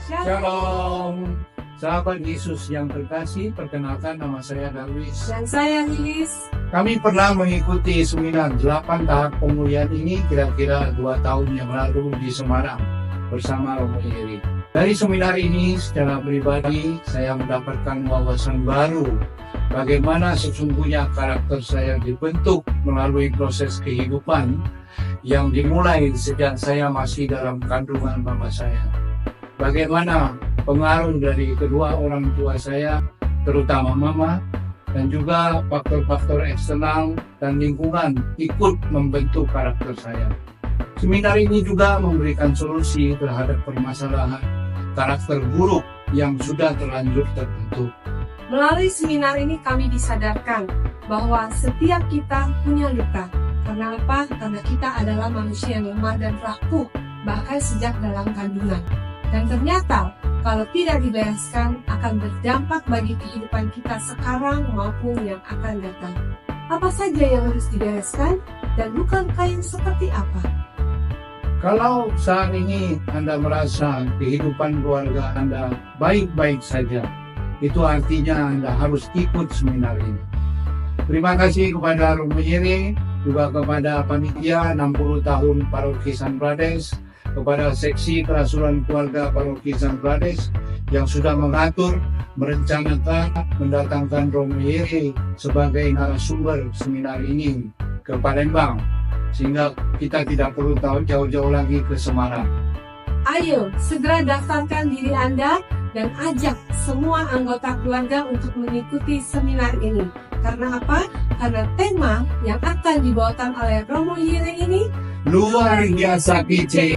Shalom, sahabat Yesus yang terkasih, perkenalkan nama saya Darwis. Dan saya Lilis. Kami pernah mengikuti seminar 8 tahap pemulihan ini kira-kira 2 tahun yang lalu di Semarang bersama Romo Iri. Dari seminar ini secara pribadi saya mendapatkan wawasan baru bagaimana sesungguhnya karakter saya dibentuk melalui proses kehidupan yang dimulai sejak saya masih dalam kandungan mama saya. Bagaimana pengaruh dari kedua orang tua saya, terutama mama, dan juga faktor-faktor eksternal dan lingkungan ikut membentuk karakter saya. Seminar ini juga memberikan solusi terhadap permasalahan karakter buruk yang sudah terlanjur terbentuk. Melalui seminar ini kami disadarkan bahwa setiap kita punya luka. Karena apa? Karena kita adalah manusia yang lemah dan rapuh, bahkan sejak dalam kandungan. Dan ternyata, kalau tidak dibereskan, akan berdampak bagi kehidupan kita sekarang maupun yang akan datang. Apa saja yang harus dibereskan, dan luka-luka yang seperti apa? Kalau saat ini Anda merasa kehidupan keluarga Anda baik-baik saja, itu artinya Anda harus ikut seminar ini. Terima kasih kepada Romo Iri, juga kepada panitia 60 tahun Paroki San Prades, kepada seksi kerasulan keluarga Paroki San Prades yang sudah mengatur, merencanakan, mendatangkan Romo Iri sebagai narasumber seminar ini ke Palembang, sehingga kita tidak perlu tahu jauh-jauh lagi ke Semarang. Ayo, segera daftarkan diri Anda dan ajak semua anggota keluarga untuk mengikuti seminar ini. Karena apa? Karena tema yang akan dibawakan oleh Romo Iri ini Luar biasa kece.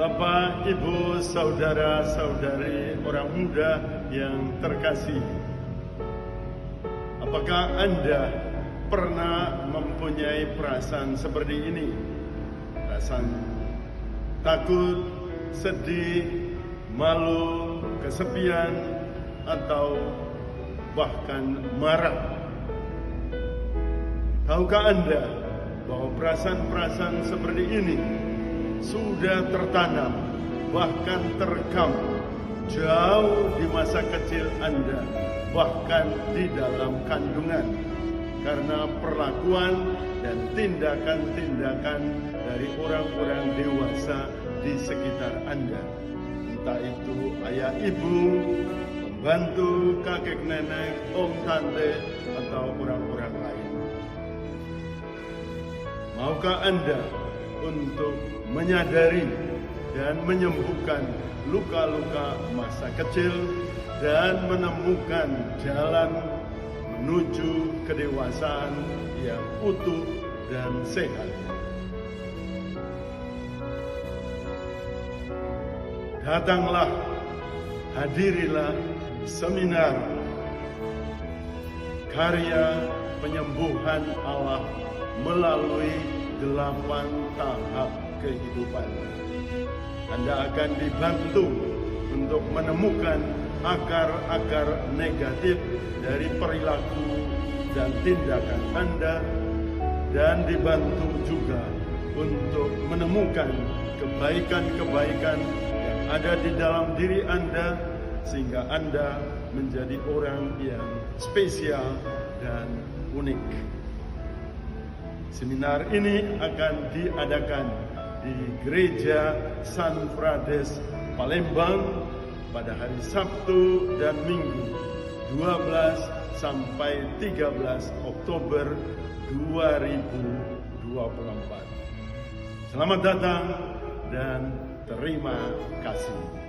Bapak, Ibu, saudara-saudari, orang muda yang terkasih, apakah Anda pernah mempunyai perasaan seperti ini? Perasaan takut, sedih, malu, kesepian, atau bahkan marah? Tahukah Anda bahwa perasaan-perasaan seperti ini sudah tertanam, bahkan terekam jauh di masa kecil Anda, bahkan di dalam kandungan, karena perlakuan dan tindakan-tindakan dari orang-orang dewasa di sekitar Anda, entah itu ayah ibu, pembantu, kakek nenek, om tante, atau orang-orang lain. Maukah Anda untuk menyadari dan menyembuhkan luka-luka masa kecil dan menemukan jalan menuju kedewasaan yang utuh dan sehat? Datanglah, hadirilah seminar karya penyembuhan Allah melalui 8 tahap kehidupan. Anda akan dibantu untuk menemukan akar-akar negatif dari perilaku dan tindakan Anda, dan dibantu juga untuk menemukan kebaikan-kebaikan yang ada di dalam diri Anda, sehingga Anda menjadi orang yang spesial dan unik. Seminar ini akan diadakan di Gereja San Frades Palembang pada hari Sabtu dan Minggu 12 sampai 13 Oktober 2024. Selamat datang dan terima kasih.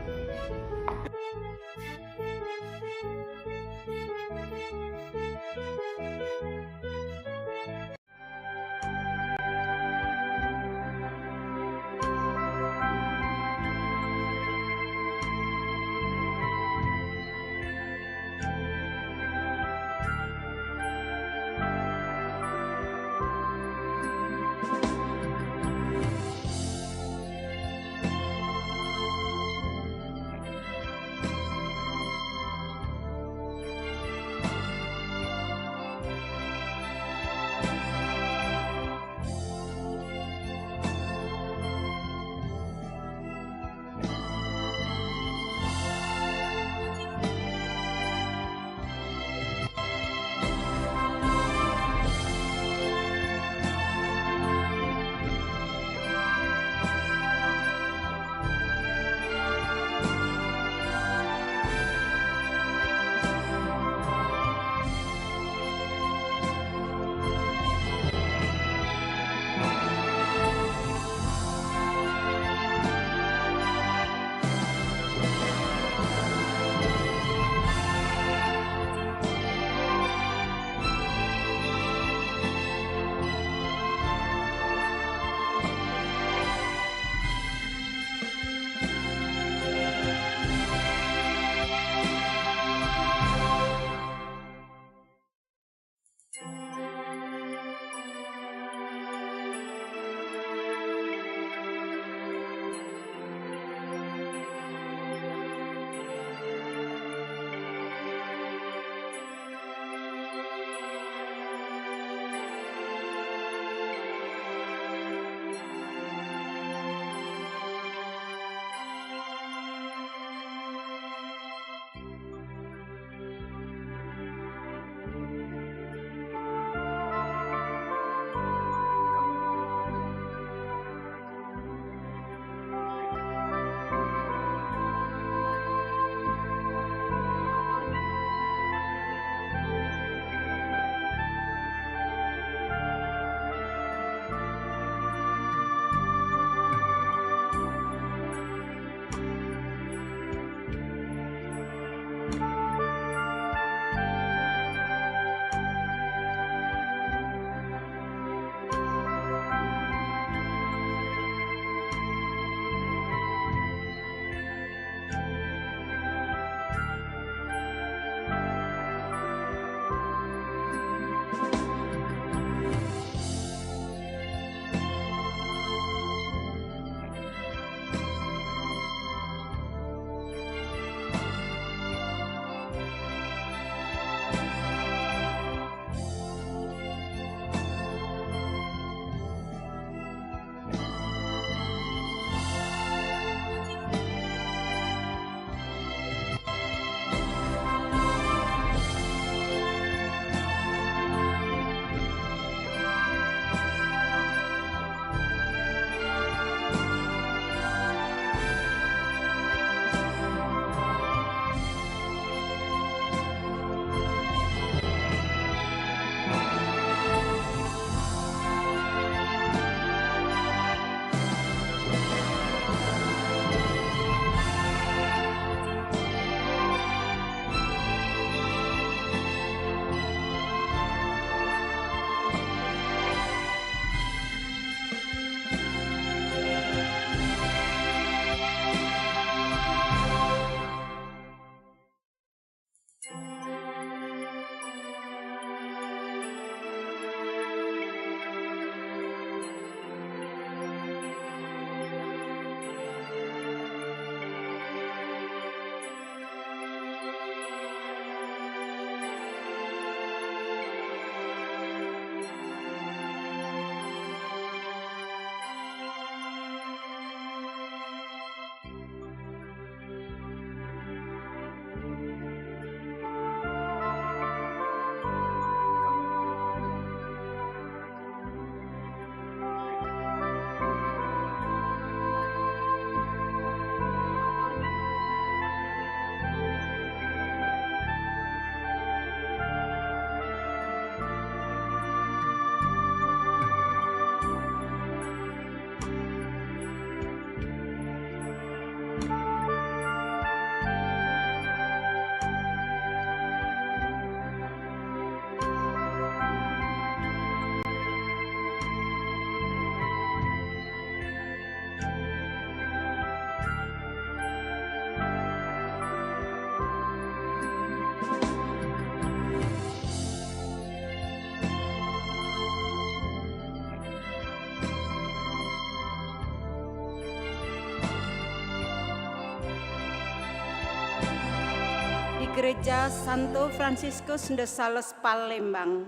Gereja Santo Franciscus de Sales Palembang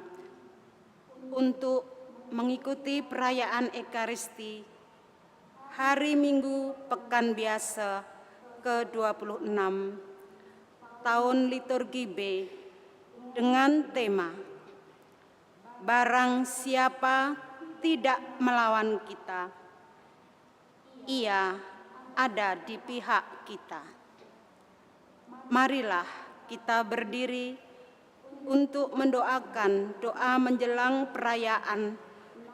untuk mengikuti perayaan Ekaristi Hari Minggu Pekan Biasa ke-26 tahun liturgi B dengan tema Barang siapa tidak melawan kita, ia ada di pihak kita. Marilah kita berdiri untuk mendoakan doa menjelang perayaan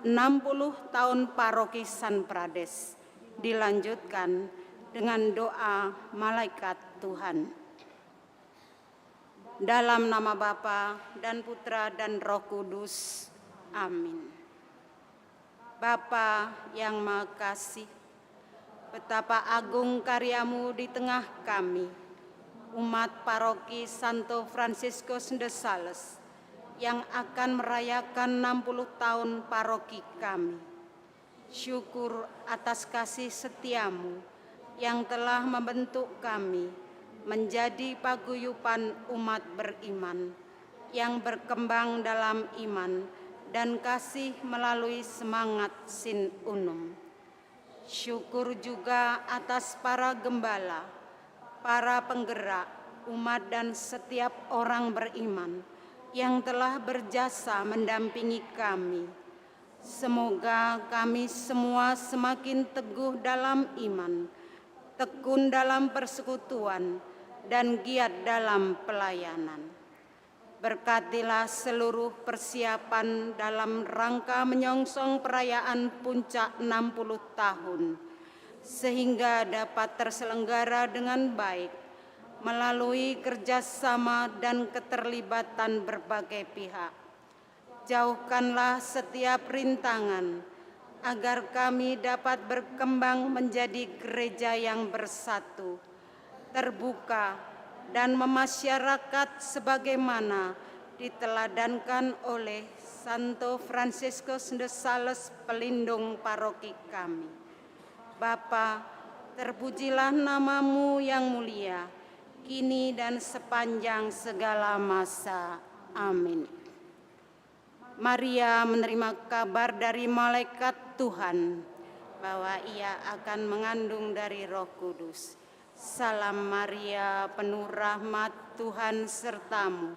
60 tahun Paroki San Prades. Dilanjutkan dengan doa malaikat Tuhan. Dalam nama Bapa dan Putra dan Roh Kudus. Amin. Bapa yang Maha Kasih, betapa agung karyamu di tengah kami, umat Paroki Santo Franciscus de Sales, yang akan merayakan 60 tahun paroki kami. Syukur atas kasih setiamu yang telah membentuk kami menjadi paguyuban umat beriman yang berkembang dalam iman dan kasih melalui semangat Sin Unum. Syukur juga atas para gembala, para penggerak, umat dan setiap orang beriman yang telah berjasa mendampingi kami. Semoga kami semua semakin teguh dalam iman, tekun dalam persekutuan, dan giat dalam pelayanan. Berkatilah seluruh persiapan dalam rangka menyongsong perayaan puncak 60 tahun, sehingga dapat terselenggara dengan baik melalui kerjasama dan keterlibatan berbagai pihak. Jauhkanlah setiap rintangan, agar kami dapat berkembang menjadi gereja yang bersatu, terbuka, dan memasyarakat sebagaimana diteladankan oleh Santo Franciscus de Sales, pelindung paroki kami. Bapa, terpujilah namamu yang mulia, kini dan sepanjang segala masa. Amin. Maria menerima kabar dari malaikat Tuhan bahwa ia akan mengandung dari Roh Kudus. Salam Maria, penuh rahmat, Tuhan sertamu.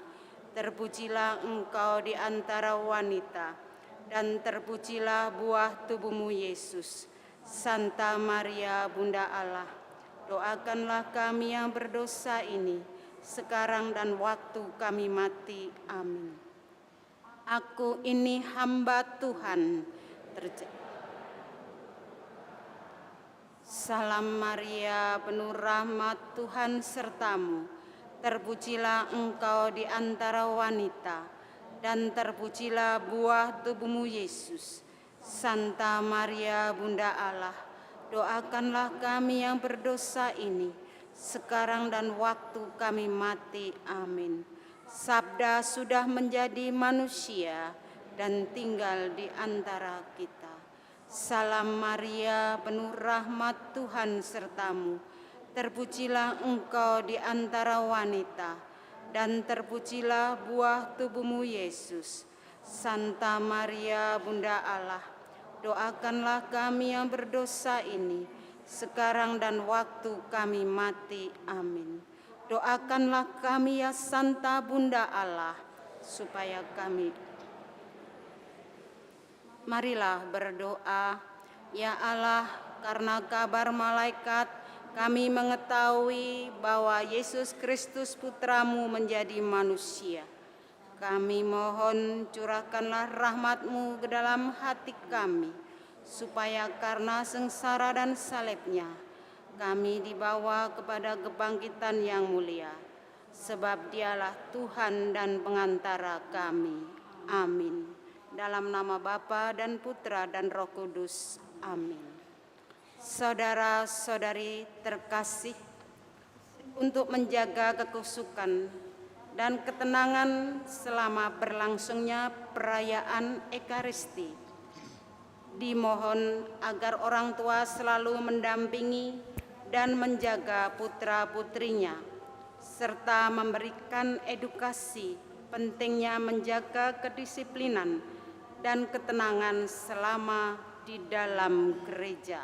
Terpujilah engkau di antara wanita, dan terpujilah buah tubuhmu Yesus. Santa Maria, Bunda Allah, doakanlah kami yang berdosa ini, sekarang dan waktu kami mati. Amin. Aku ini hamba Tuhan. Salam Maria, penuh rahmat, Tuhan sertamu. Terpujilah engkau di antara wanita, dan terpujilah buah tubuhmu Yesus. Santa Maria, Bunda Allah, doakanlah kami yang berdosa ini, sekarang dan waktu kami mati. Amin. Sabda sudah menjadi manusia dan tinggal di antara kita. Salam Maria, penuh rahmat, Tuhan sertamu. Terpujilah engkau di antara wanita, dan terpujilah buah tubuhmu Yesus. Santa Maria, Bunda Allah, doakanlah kami yang berdosa ini, sekarang dan waktu kami mati. Amin. Doakanlah kami ya Santa Bunda Allah, supaya kami. Marilah berdoa. Ya Allah, karena kabar malaikat kami mengetahui bahwa Yesus Kristus Putramu menjadi manusia. Kami mohon curahkanlah rahmat-Mu ke dalam hati kami, supaya karena sengsara dan salibnya kami dibawa kepada kebangkitan yang mulia. Sebab Dialah Tuhan dan pengantara kami. Amin. Dalam nama Bapa dan Putra dan Roh Kudus. Amin. Saudara-saudari terkasih, untuk menjaga kekusukan dan ketenangan selama berlangsungnya perayaan Ekaristi, dimohon agar orang tua selalu mendampingi dan menjaga putra-putrinya serta memberikan edukasi pentingnya menjaga kedisiplinan dan ketenangan selama di dalam gereja,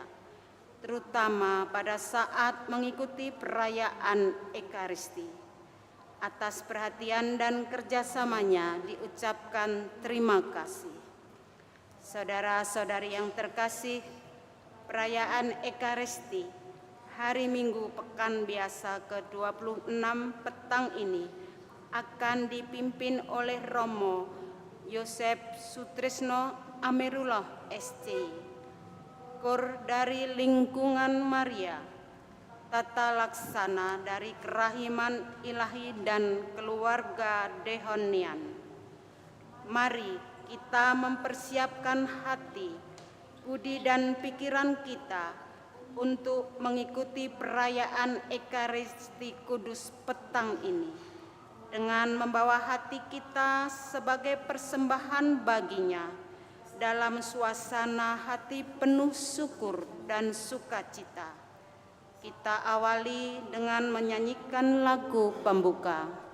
terutama pada saat mengikuti perayaan Ekaristi. Atas perhatian dan kerjasamanya diucapkan terima kasih. Saudara-saudari yang terkasih, perayaan Ekaristi hari Minggu Pekan Biasa ke-26 petang ini akan dipimpin oleh Romo Yosef Sutrisno Amerullah SC, Kur dari Lingkungan Maria, Tata Laksana dari Kerahiman Ilahi dan Keluarga Dehonian. Mari kita mempersiapkan hati, budi dan pikiran kita untuk mengikuti perayaan Ekaristi Kudus petang ini dengan membawa hati kita sebagai persembahan baginya dalam suasana hati penuh syukur dan sukacita. Kita awali dengan menyanyikan lagu pembuka.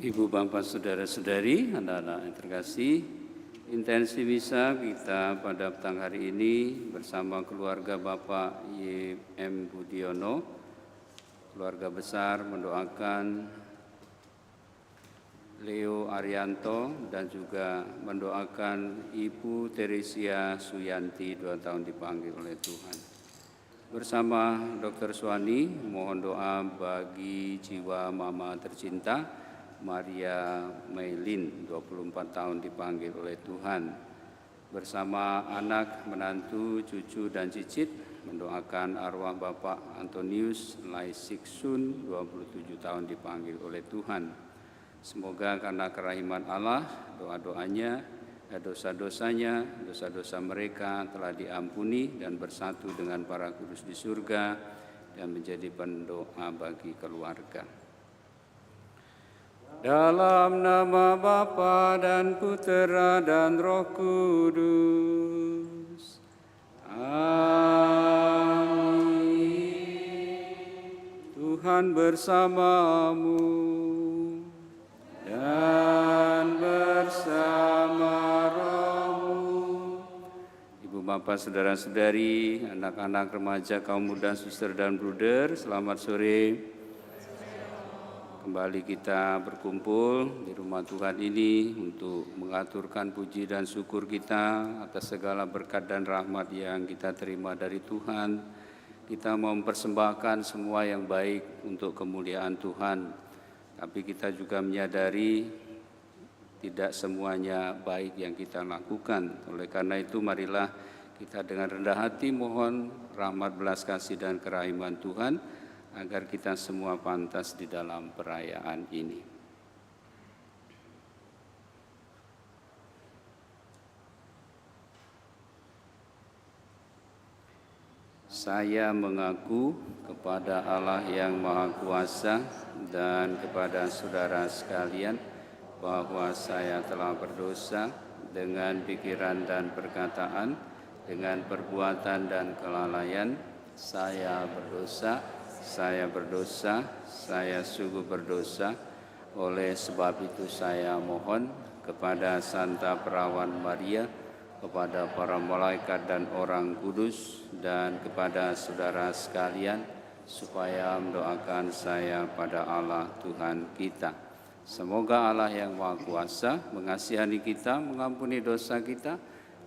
Ibu, Bapak, Saudara-saudari, anak-anak yang terkasih, intensi misa kita pada petang hari ini bersama keluarga Bapak Y.M. Budiono, keluarga besar mendoakan Leo Arianto dan juga mendoakan Ibu Teresia Suyanti 2 tahun dipanggil oleh Tuhan. Bersama Dr. Suwani mohon doa bagi jiwa mama tercinta Maria Maylin 24 tahun dipanggil oleh Tuhan. Bersama anak, menantu, cucu dan cicit mendoakan arwah Bapak Antonius Laisiksun 27 tahun dipanggil oleh Tuhan. Semoga karena kerahiman Allah, doa-doanya, dosa-dosanya, dosa-dosa mereka telah diampuni dan bersatu dengan para kudus di surga dan menjadi pendoa bagi keluarga. Dalam nama Bapa dan Putera dan Roh Kudus. Amin. Tuhan bersamamu. Bapak, saudara-saudari, anak-anak remaja, kaum muda, suster dan bruder, selamat sore. Kembali kita berkumpul di rumah Tuhan ini untuk mengaturkan puji dan syukur kita atas segala berkat dan rahmat yang kita terima dari Tuhan. Kita mau mempersembahkan semua yang baik untuk kemuliaan Tuhan, tapi kita juga menyadari tidak semuanya baik yang kita lakukan. Oleh karena itu marilah kita dengan rendah hati mohon rahmat, belas kasih dan kerahiman Tuhan agar kita semua pantas di dalam perayaan ini. Saya mengaku kepada Allah yang Maha Kuasa dan kepada saudara sekalian bahwa saya telah berdosa dengan pikiran dan perkataan, dengan perbuatan dan kelalaian. Saya berdosa, saya sungguh berdosa. Oleh sebab itu saya mohon kepada Santa Perawan Maria, kepada para malaikat dan orang kudus, dan kepada saudara sekalian, supaya mendoakan saya pada Allah Tuhan kita. Semoga Allah yang Maha Kuasa mengasihani kita, mengampuni dosa kita,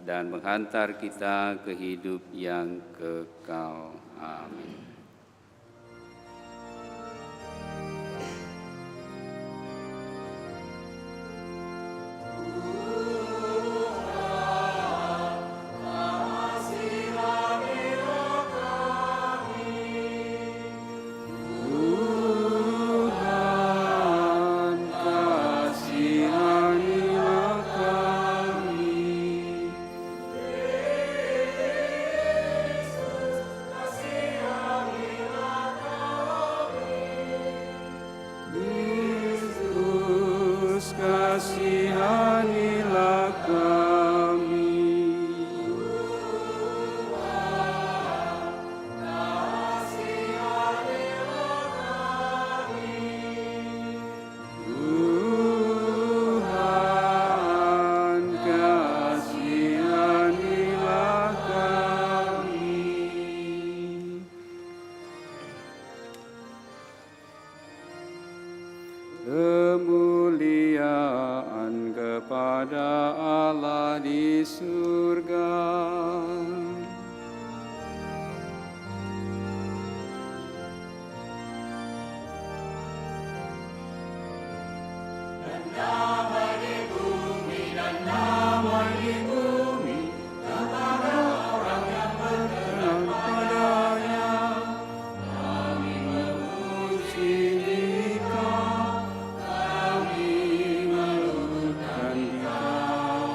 dan menghantar kita ke hidup yang kekal. Amin. Kemuliaan kepada Allah di surga. Dan damai di bumi, kepada orang yang berkenan padanya. Kami memuji Dikau, kami meluhurkan Dikau,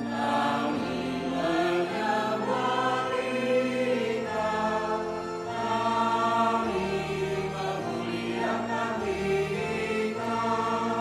kami menyembah Dikau, kami memuliakan Dikau.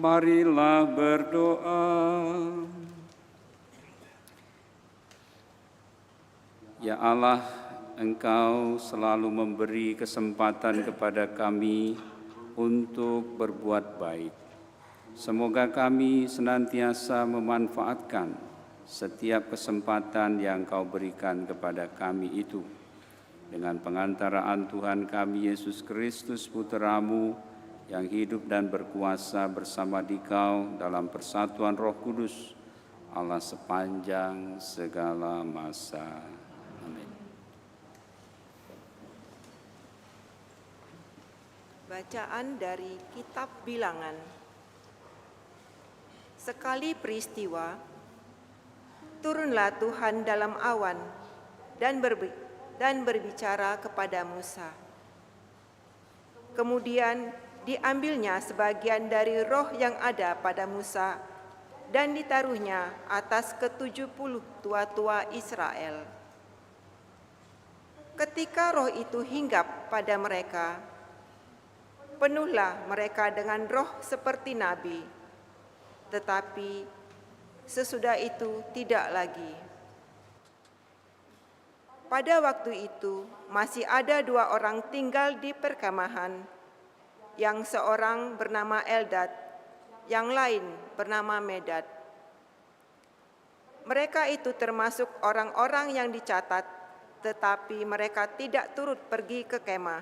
Marilah berdoa. Ya Allah, Engkau selalu memberi kesempatan kepada kami untuk berbuat baik. Semoga kami senantiasa memanfaatkan setiap kesempatan yang Kau berikan kepada kami itu. Dengan pengantaraan Tuhan kami Yesus Kristus, Putra-Mu, yang hidup dan berkuasa bersama Dikau dalam persatuan Roh Kudus, Allah sepanjang segala masa. Amin. Bacaan dari Kitab Bilangan. Sekali peristiwa, turunlah Tuhan dalam awan dan berbicara kepada Musa. Kemudian diambilnya sebagian dari roh yang ada pada Musa dan ditaruhnya atas ke-70 tua-tua Israel. Ketika roh itu hinggap pada mereka, penuhlah mereka dengan roh seperti nabi, tetapi sesudah itu tidak lagi. Pada waktu itu masih ada 2 orang tinggal di perkemahan, yang seorang bernama Eldad, yang lain bernama Medad. Mereka itu termasuk orang-orang yang dicatat, tetapi mereka tidak turut pergi ke kemah.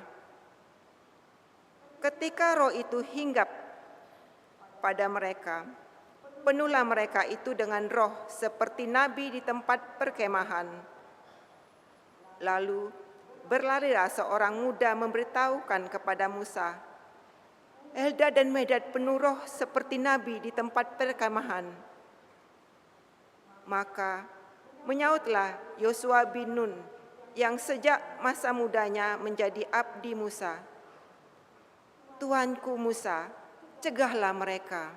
Ketika roh itu hinggap pada mereka, penuhlah mereka itu dengan roh seperti nabi di tempat perkemahan. Lalu berlarilah seorang muda memberitahukan kepada Musa, Eldad dan Medad penuh roh seperti nabi di tempat perkemahan. Maka menyautlah Yosua bin Nun yang sejak masa mudanya menjadi abdi Musa, Tuanku Musa, cegahlah mereka.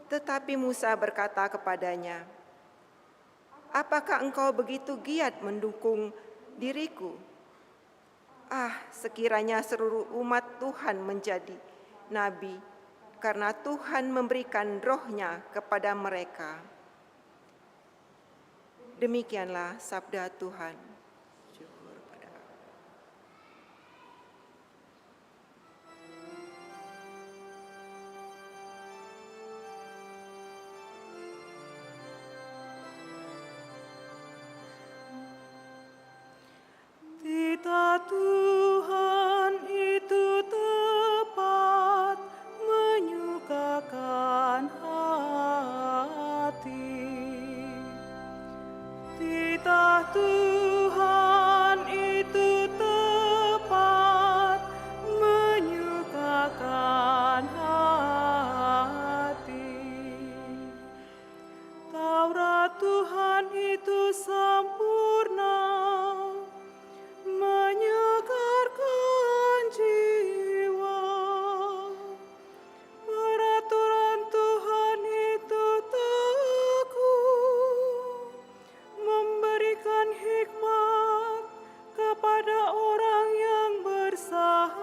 Tetapi Musa berkata kepadanya, apakah engkau begitu giat mendukung diriku? Sekiranya seluruh umat Tuhan menjadi nabi, karena Tuhan memberikan roh-Nya kepada mereka. Demikianlah sabda Tuhan. Syukur pada Allah. Tita Tuhan itu tepat, menyukakan hati. Tita Tuhan itu tepat, menyukakan hati. Taurat Tuhan itu sempurna, menyegarkan jiwa. Peraturan Tuhan itu teguh, memberikan hikmat kepada orang yang bersahaja.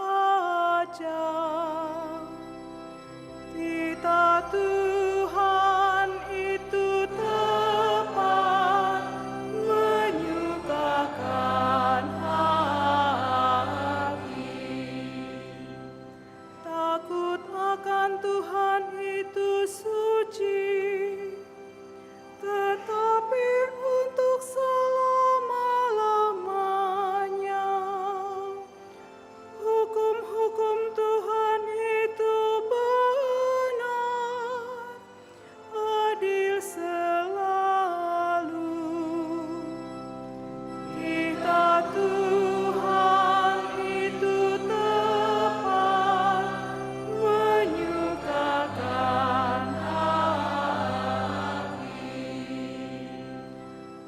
Tita Tuhan itu tepat, menyukakan hati. Takut akan Tuhan itu suci, tetapi untuk selama-lamanya. Hukum-hukum Tuhan itu benar, adil selalu. Tita Tuhan itu tepat, menyukakan hati.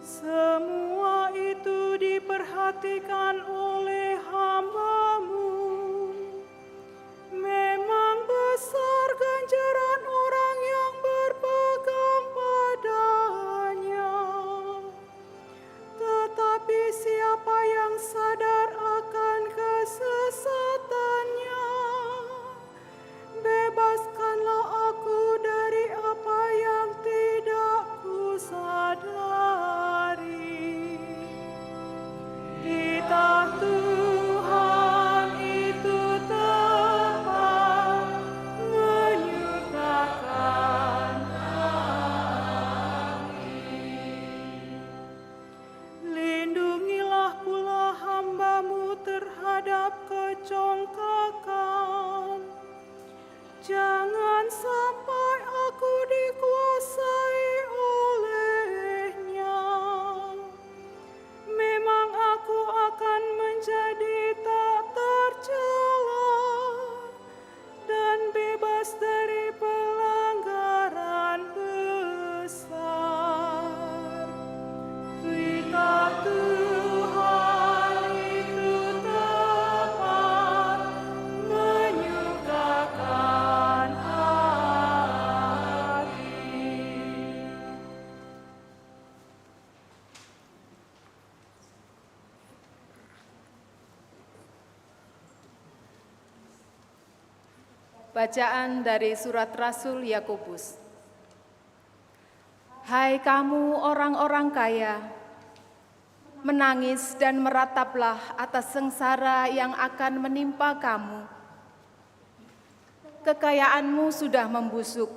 Semua itu diperhatikan oleh hamba-Mu. Memang besar ganjaran orang yang berpegang padanya. Tetapi siapa yang sadar akan kesesatannya, Bacaan dari surat Rasul Yakobus. Hai kamu orang-orang kaya, menangis dan merataplah atas sengsara yang akan menimpa kamu. Kekayaanmu sudah membusuk,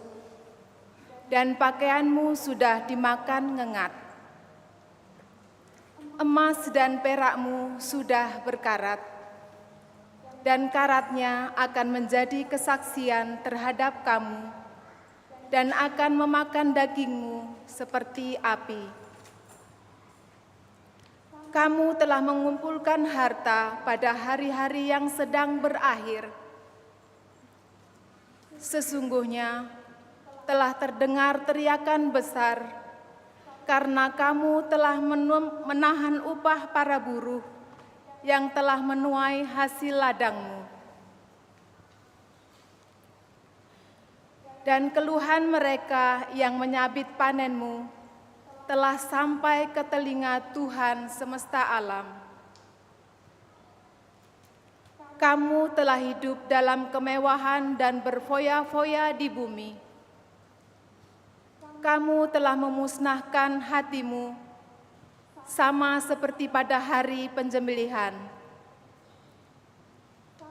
dan pakaianmu sudah dimakan ngengat. Emas dan perakmu sudah berkarat, dan karatnya akan menjadi kesaksian terhadap kamu, dan akan memakan dagingmu seperti api. Kamu telah mengumpulkan harta pada hari-hari yang sedang berakhir. Sesungguhnya telah terdengar teriakan besar, karena kamu telah menahan upah para buruh yang telah menuai hasil ladangmu. Dan keluhan mereka yang menyabit panenmu telah sampai ke telinga Tuhan semesta alam. Kamu telah hidup dalam kemewahan dan berfoya-foya di bumi. Kamu telah memusnahkan hatimu, sama seperti pada hari penyembelihan.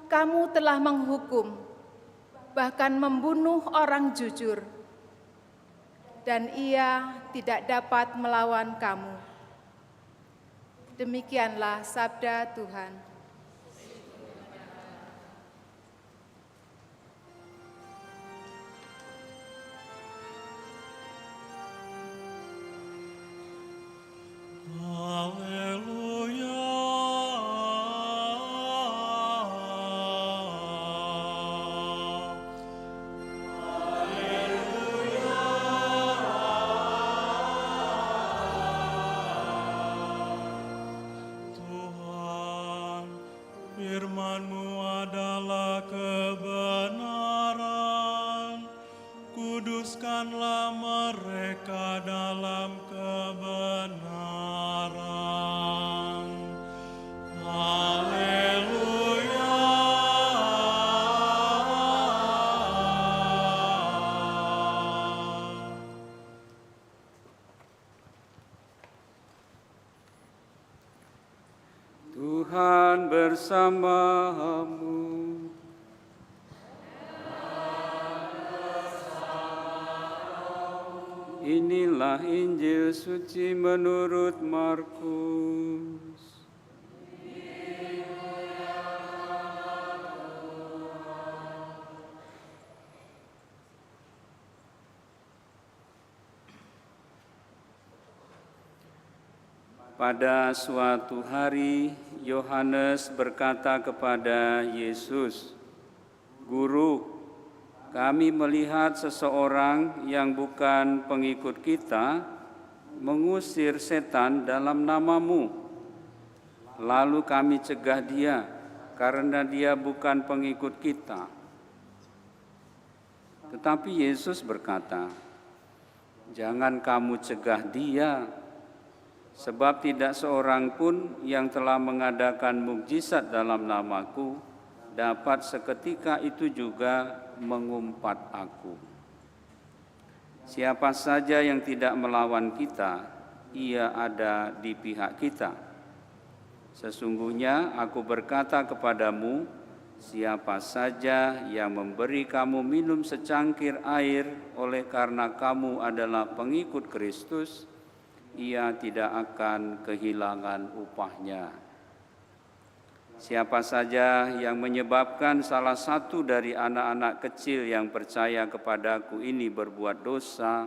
Kamu telah menghukum, bahkan membunuh orang jujur, dan ia tidak dapat melawan kamu. Demikianlah sabda Tuhan. Firman-Mu adalah kebenaran, kuduskanlah mereka dalam kebenaran. Haleluya. Tuhan bersamamu. Inilah Injil suci menurut Markus. Pada suatu hari, Yohanes berkata kepada Yesus, "Guru, kami melihat seseorang yang bukan pengikut kita mengusir setan dalam nama-Mu. Lalu kami cegah dia karena dia bukan pengikut kita." Tetapi Yesus berkata, "Jangan kamu cegah dia, sebab tidak seorang pun yang telah mengadakan mukjizat dalam nama-Ku dapat seketika itu juga mengumpat Aku. Siapa saja yang tidak melawan kita, ia ada di pihak kita. Sesungguhnya Aku berkata kepadamu, siapa saja yang memberi kamu minum secangkir air oleh karena kamu adalah pengikut Kristus, ia tidak akan kehilangan upahnya. Siapa saja yang menyebabkan salah satu dari anak-anak kecil yang percaya kepadaku ini berbuat dosa,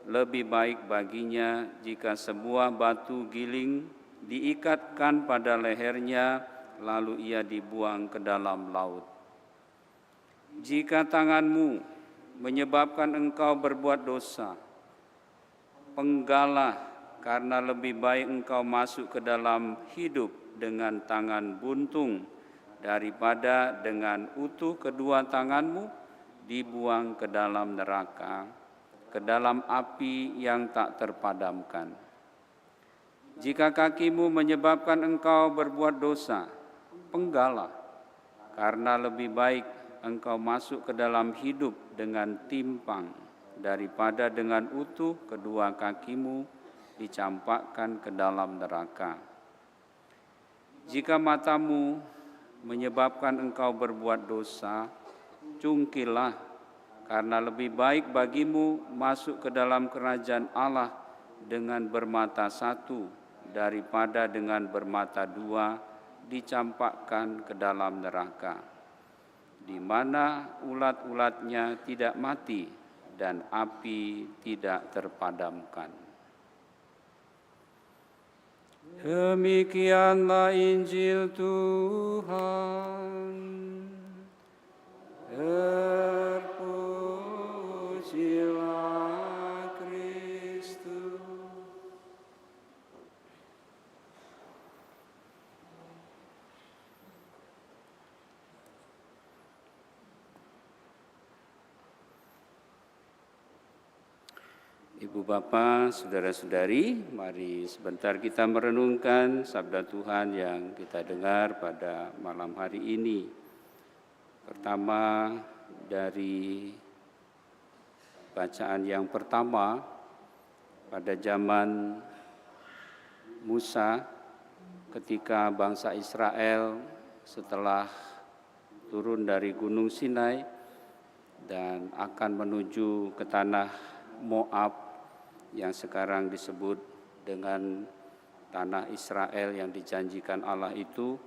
lebih baik baginya jika sebuah batu giling diikatkan pada lehernya, lalu ia dibuang ke dalam laut. Jika tanganmu menyebabkan engkau berbuat dosa, penggalah, karena lebih baik engkau masuk ke dalam hidup dengan tangan buntung daripada dengan utuh kedua tanganmu dibuang ke dalam neraka, ke dalam api yang tak terpadamkan. Jika kakimu menyebabkan engkau berbuat dosa, penggalah, karena lebih baik engkau masuk ke dalam hidup dengan timpang, daripada dengan utuh kedua kakimu dicampakkan ke dalam neraka. Jika matamu menyebabkan engkau berbuat dosa, cungkilah, karena lebih baik bagimu masuk ke dalam kerajaan Allah dengan bermata satu daripada dengan bermata dua dicampakkan ke dalam neraka, di mana ulat-ulatnya tidak mati dan api tidak terpadamkan. Demikianlah Injil Tuhan. Terpujilah Kristus. Ibu Bapak, saudara-saudari, mari sebentar kita merenungkan sabda Tuhan yang kita dengar pada malam hari ini. Pertama, dari bacaan yang pertama, pada zaman Musa, ketika bangsa Israel setelah turun dari Gunung Sinai dan akan menuju ke tanah Moab, yang sekarang disebut dengan tanah Israel yang dijanjikan Allah itu,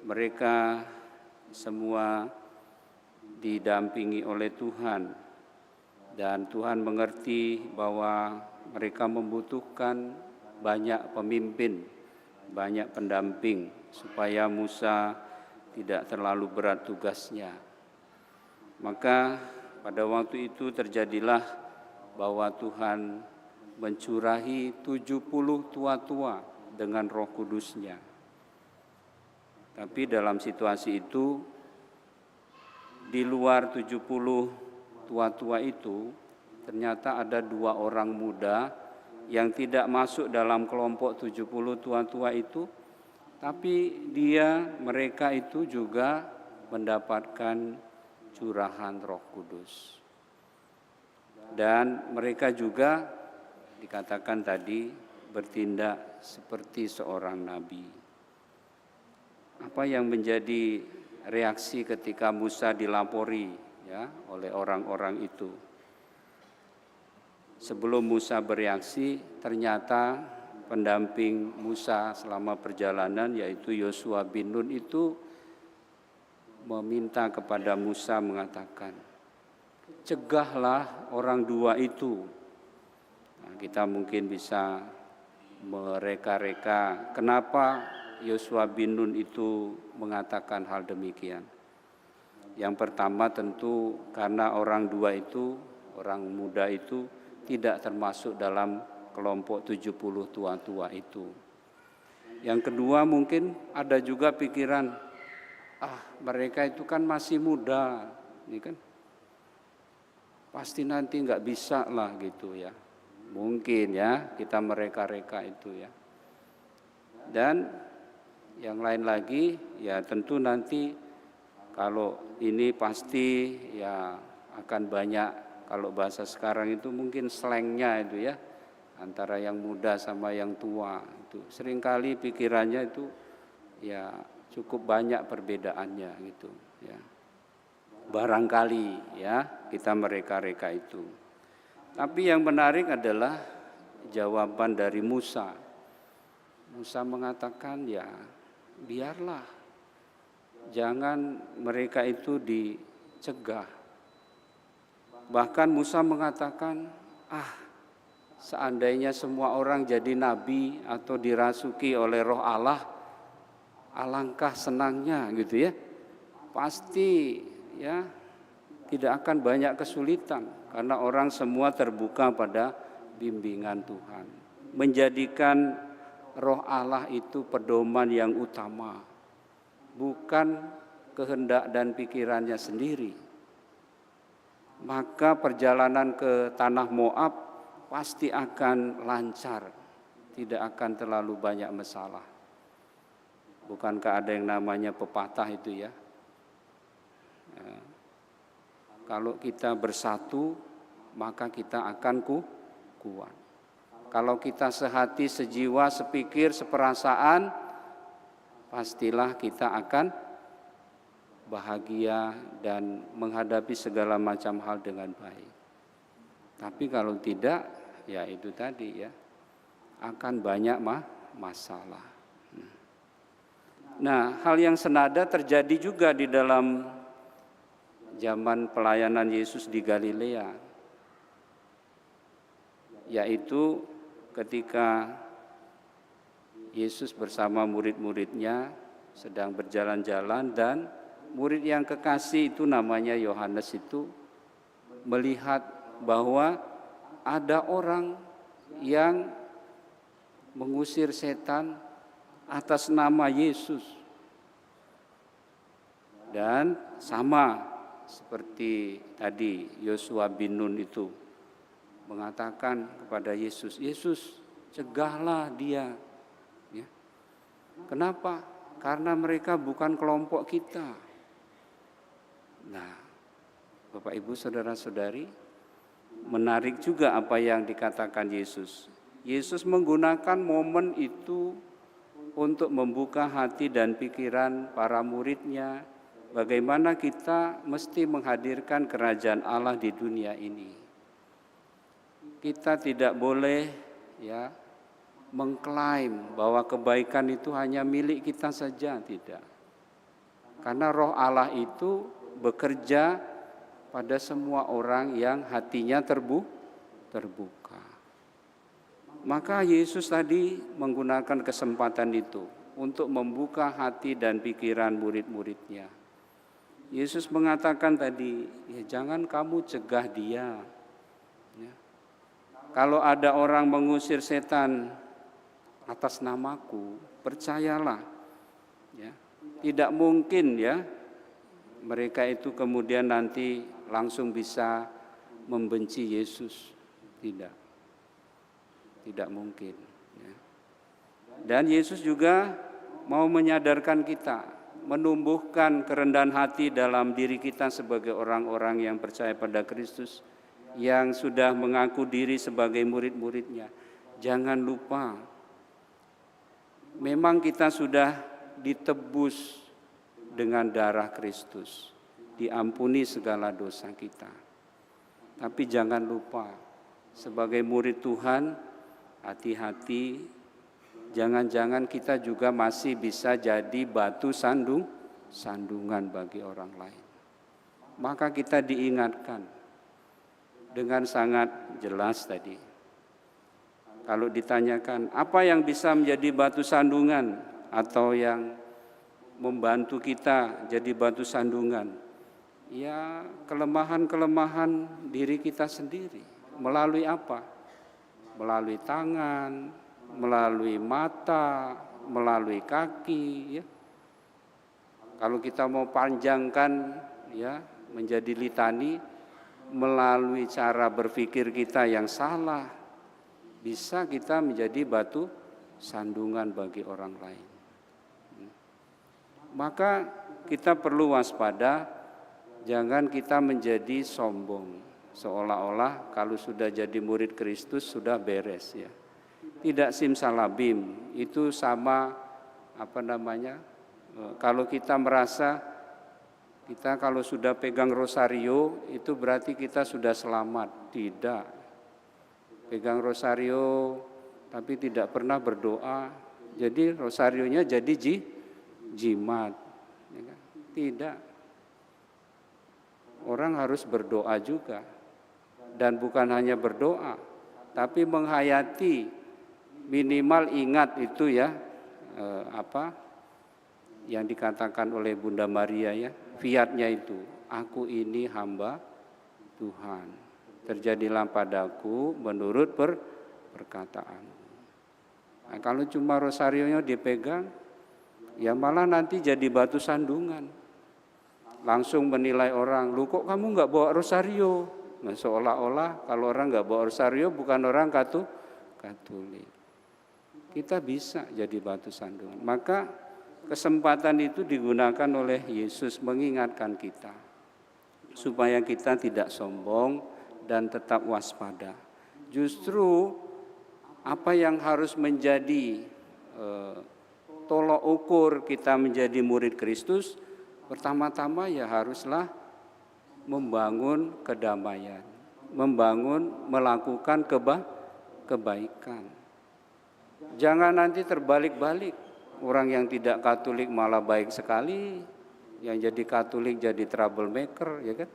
mereka semua didampingi oleh Tuhan, dan Tuhan mengerti bahwa mereka membutuhkan banyak pemimpin, banyak pendamping, supaya Musa tidak terlalu berat tugasnya. Maka pada waktu itu terjadilah bahwa Tuhan mencurahi 70 tua-tua dengan Roh Kudus-Nya. Tapi dalam situasi itu, di luar 70 tua-tua itu, ternyata ada 2 orang muda yang tidak masuk dalam kelompok 70 tua-tua itu, tapi mereka itu juga mendapatkan curahan Roh Kudus. Dan mereka juga dikatakan tadi bertindak seperti seorang nabi. Apa yang menjadi reaksi ketika Musa dilapori oleh orang-orang itu? Sebelum Musa bereaksi, ternyata pendamping Musa selama perjalanan, yaitu Yosua bin Nun, itu meminta kepada Musa, mengatakan, cegahlah orang 2 itu. Nah, kita mungkin bisa mereka-reka kenapa Yosua bin Nun itu mengatakan hal demikian. Yang pertama tentu karena orang 2 itu, orang muda itu tidak termasuk dalam kelompok 70 tua-tua itu. Yang kedua mungkin ada juga pikiran, mereka itu kan masih muda, ini kan pasti nanti nggak bisa lah gitu ya. Mungkin ya kita mereka-reka itu ya. Dan yang lain lagi ya tentu nanti kalau ini pasti ya akan banyak, kalau bahasa sekarang itu mungkin slangnya itu ya, antara yang muda sama yang tua. Itu seringkali pikirannya itu ya cukup banyak perbedaannya gitu ya. Barangkali ya kita mereka-reka itu. Tapi yang menarik adalah jawaban dari Musa. Musa mengatakan ya biarlah, jangan mereka itu dicegah. Bahkan Musa mengatakan, seandainya semua orang jadi nabi atau dirasuki oleh Roh Allah, alangkah senangnya gitu ya. Pasti ya tidak akan banyak kesulitan karena orang semua terbuka pada bimbingan Tuhan. Menjadikan Roh Allah itu pedoman yang utama, bukan kehendak dan pikirannya sendiri. Maka perjalanan ke tanah Moab pasti akan lancar, tidak akan terlalu banyak masalah. Bukankah ada yang namanya pepatah itu ya? Ya. Kalau kita bersatu, maka kita akan kuat. Kalau kita sehati, sejiwa, sepikir, seperasaan, pastilah kita akan bahagia dan menghadapi segala macam hal dengan baik. Tapi kalau tidak, ya itu tadi ya, akan banyak masalah. Nah, hal yang senada terjadi juga di dalam zaman pelayanan Yesus di Galilea, yaitu ketika Yesus bersama murid-muridnya sedang berjalan-jalan dan murid yang kekasih itu namanya Yohanes itu melihat bahwa ada orang yang mengusir setan atas nama Yesus. Dan sama seperti tadi Yosua bin Nun itu mengatakan kepada Yesus, Yesus cegahlah dia. Ya. Kenapa? Karena mereka bukan kelompok kita. Nah, Bapak Ibu saudara-saudari, menarik juga apa yang dikatakan Yesus. Yesus menggunakan momen itu untuk membuka hati dan pikiran para muridnya, bagaimana kita mesti menghadirkan kerajaan Allah di dunia ini. Kita tidak boleh ya mengklaim bahwa kebaikan itu hanya milik kita saja, tidak. Karena Roh Allah itu bekerja pada semua orang yang hatinya terbuka. Maka Yesus tadi menggunakan kesempatan itu untuk membuka hati dan pikiran murid-muridnya. Yesus mengatakan tadi, ya jangan kamu cegah dia. Ya. Kalau ada orang mengusir setan atas namaku, percayalah. Ya. Tidak mungkin ya mereka itu kemudian nanti langsung bisa membenci Yesus. Tidak mungkin. Ya. Dan Yesus juga mau menyadarkan kita, menumbuhkan kerendahan hati dalam diri kita sebagai orang-orang yang percaya pada Kristus, yang sudah mengaku diri sebagai murid-muridnya. Jangan lupa, memang kita sudah ditebus dengan darah Kristus, diampuni segala dosa kita. Tapi jangan lupa, sebagai murid Tuhan, hati-hati, jangan-jangan kita juga masih bisa jadi batu sandungan bagi orang lain. Maka kita diingatkan dengan sangat jelas tadi. Kalau ditanyakan apa yang bisa menjadi batu sandungan atau yang membantu kita jadi batu sandungan, ya kelemahan-kelemahan diri kita sendiri. Melalui apa? Melalui tangan, melalui mata, melalui kaki. Ya. Kalau kita mau panjangkan ya menjadi litani, melalui cara berpikir kita yang salah, bisa kita menjadi batu sandungan bagi orang lain. Maka kita perlu waspada, jangan kita menjadi sombong, seolah-olah kalau sudah jadi murid Kristus sudah beres ya. Tidak simsalabim, itu sama kalau kita merasa kita kalau sudah pegang rosario itu berarti kita sudah selamat. Tidak. Pegang rosario tapi tidak pernah berdoa, jadi rosarionya jadi jimat. Tidak. Orang harus berdoa juga. Dan bukan hanya berdoa, tapi menghayati, minimal ingat itu ya, yang dikatakan oleh Bunda Maria ya, fiatnya itu, aku ini hamba Tuhan, terjadilah padaku menurut perkataan. Nah, kalau cuma rosarionya dipegang, ya malah nanti jadi batu sandungan. Langsung menilai orang, lu kok kamu nggak bawa rosario? Nah, seolah-olah kalau orang nggak bawa rosario bukan orang Katolik. Kita bisa jadi batu sandungan. Maka kesempatan itu digunakan oleh Yesus mengingatkan kita. supaya kita tidak sombong dan tetap waspada. Justru apa yang harus menjadi tolok ukur kita menjadi murid Kristus, pertama-tama ya haruslah membangun kedamaian, melakukan kebaikan. Jangan nanti terbalik-balik, orang yang tidak Katolik malah baik sekali, yang jadi Katolik jadi troublemaker, ya kan?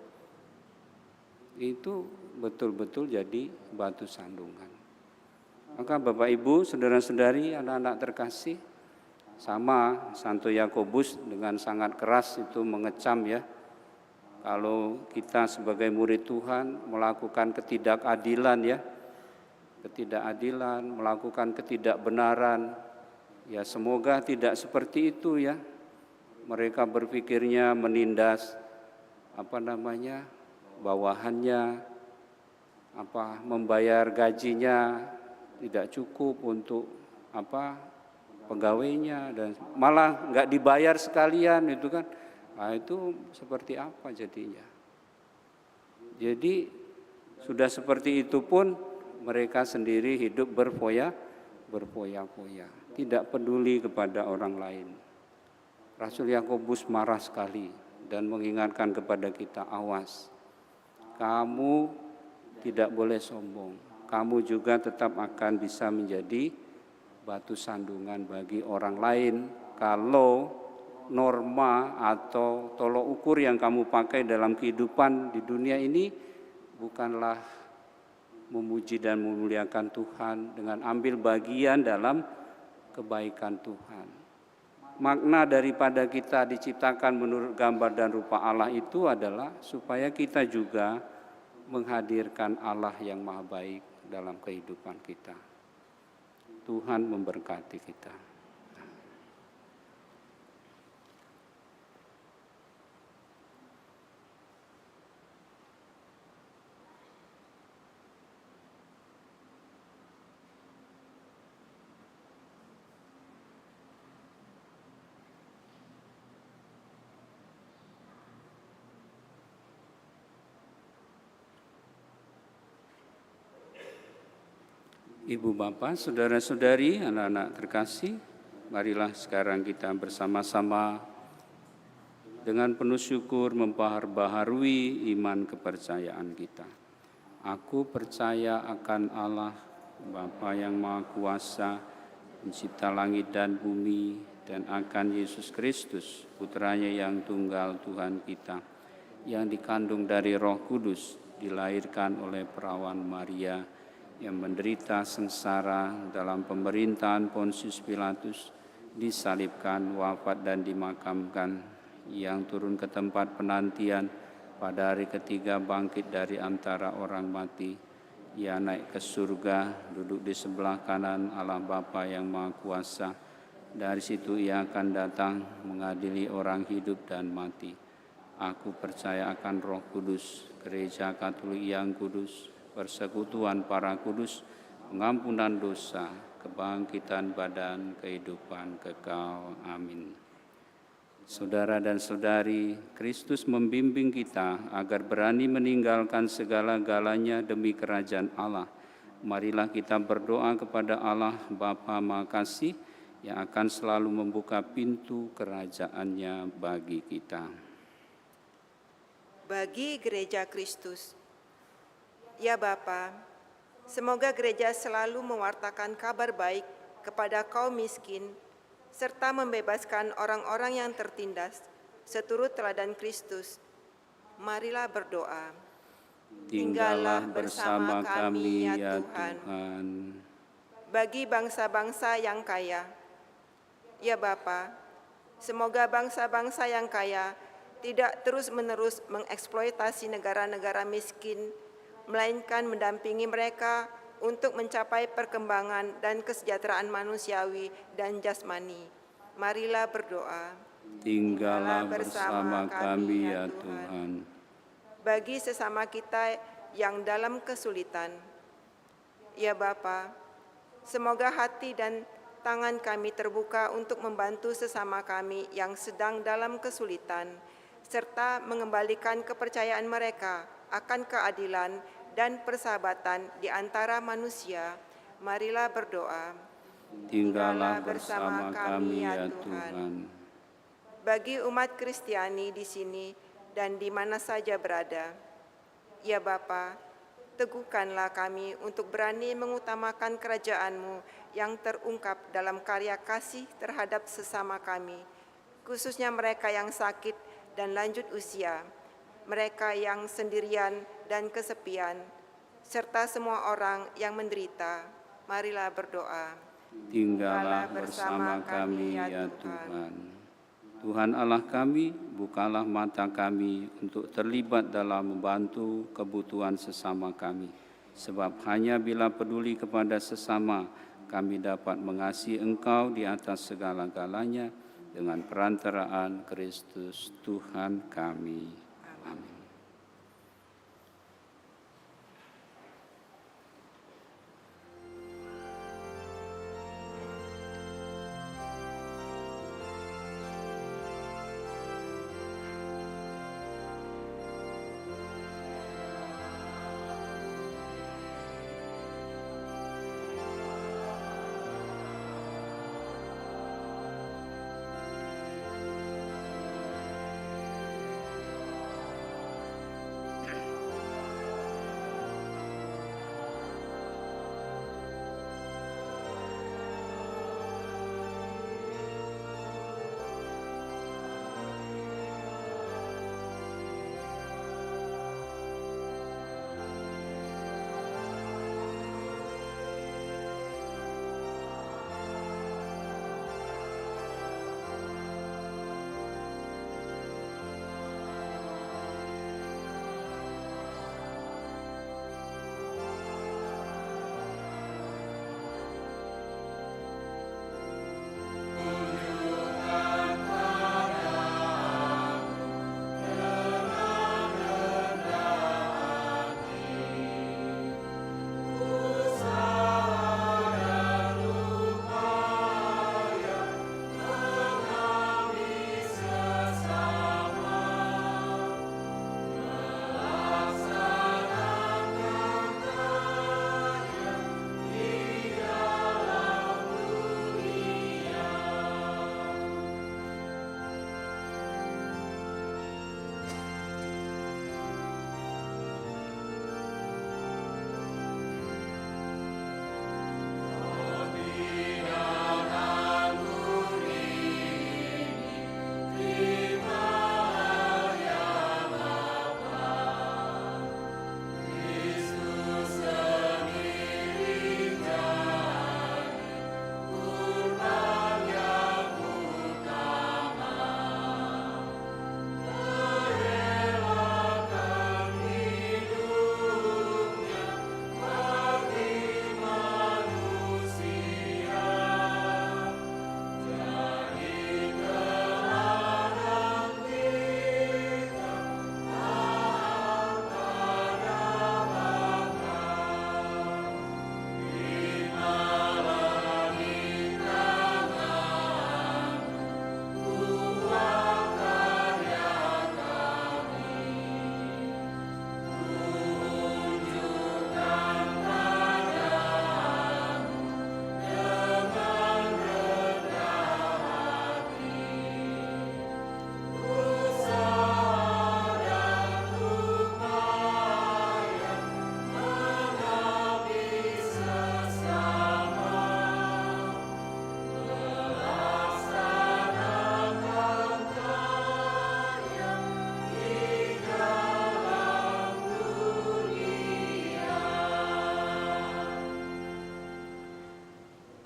Itu betul-betul jadi batu sandungan. Maka Bapak Ibu, saudara-saudari, anak-anak terkasih, sama Santo Yakobus dengan sangat keras itu mengecam ya, kalau kita sebagai murid Tuhan melakukan ketidakadilan ya, melakukan ketidakbenaran, ya semoga tidak seperti itu ya. Mereka berpikirnya menindas bawahannya, membayar gajinya tidak cukup untuk pegawainya, dan malah nggak dibayar sekalian itu kan. Nah, itu seperti apa jadinya? Jadi sudah seperti itu pun mereka sendiri hidup berfoya-foya, tidak peduli kepada orang lain. Rasul Yakobus marah sekali dan mengingatkan kepada kita, awas, kamu tidak boleh sombong, kamu juga tetap akan bisa menjadi batu sandungan bagi orang lain kalau norma atau tolok ukur yang kamu pakai dalam kehidupan di dunia ini bukanlah memuji dan memuliakan Tuhan dengan ambil bagian dalam kebaikan Tuhan. Makna daripada kita diciptakan menurut gambar dan rupa Allah itu adalah supaya kita juga menghadirkan Allah yang maha baik dalam kehidupan kita. Tuhan memberkati kita. Ibu bapak, saudara-saudari, anak-anak terkasih, marilah sekarang kita bersama-sama dengan penuh syukur memperbaharui iman kepercayaan kita. Aku percaya akan Allah, Bapa yang Maha Kuasa, pencipta langit dan bumi, dan akan Yesus Kristus, putranya yang tunggal Tuhan kita, yang dikandung dari Roh Kudus, dilahirkan oleh perawan Maria, yang menderita sengsara dalam pemerintahan Pontius Pilatus, disalibkan, wafat dan dimakamkan, yang turun ke tempat penantian, pada hari ketiga bangkit dari antara orang mati, ia naik ke surga, duduk di sebelah kanan Allah Bapa yang Maha Kuasa. Dari situ ia akan datang mengadili orang hidup dan mati. Aku percaya akan Roh Kudus, Gereja Katolik yang kudus, persekutuan para kudus, pengampunan dosa, kebangkitan badan, kehidupan kekal. Amin. Saudara dan saudari, Kristus membimbing kita agar berani meninggalkan segala-galanya demi kerajaan Allah. Marilah kita berdoa kepada Allah Bapa Maha Kasih yang akan selalu membuka pintu kerajaannya bagi kita. Bagi Gereja Kristus, ya Bapa, semoga gereja selalu mewartakan kabar baik kepada kaum miskin, serta membebaskan orang-orang yang tertindas, seturut teladan Kristus. Marilah berdoa. Tinggallah bersama kami ya Tuhan. Bagi bangsa-bangsa yang kaya, ya Bapa, semoga bangsa-bangsa yang kaya tidak terus-menerus mengeksploitasi negara-negara miskin, melainkan mendampingi mereka untuk mencapai perkembangan dan kesejahteraan manusiawi dan jasmani. Marilah berdoa. Tinggallah bersama kami ya Tuhan. Bagi sesama kita yang dalam kesulitan, ya Bapa, semoga hati dan tangan kami terbuka untuk membantu sesama kami yang sedang dalam kesulitan, serta mengembalikan kepercayaan mereka akan keadilan dan persahabatan di antara manusia. Marilah berdoa. Tinggallah bersama kami ya Tuhan. Bagi umat Kristiani di sini dan di mana saja berada, ya Bapa, teguhkanlah kami untuk berani mengutamakan kerajaan-Mu yang terungkap dalam karya kasih terhadap sesama kami, khususnya mereka yang sakit dan lanjut usia, mereka yang sendirian dan kesepian, serta semua orang yang menderita. Marilah berdoa. Tinggallah bersama kami ya Tuhan. Tuhan Allah kami, bukalah mata kami untuk terlibat dalam membantu kebutuhan sesama kami. Sebab hanya bila peduli kepada sesama, kami dapat mengasihi Engkau di atas segala-galanya dengan perantaraan Kristus Tuhan kami. Amin.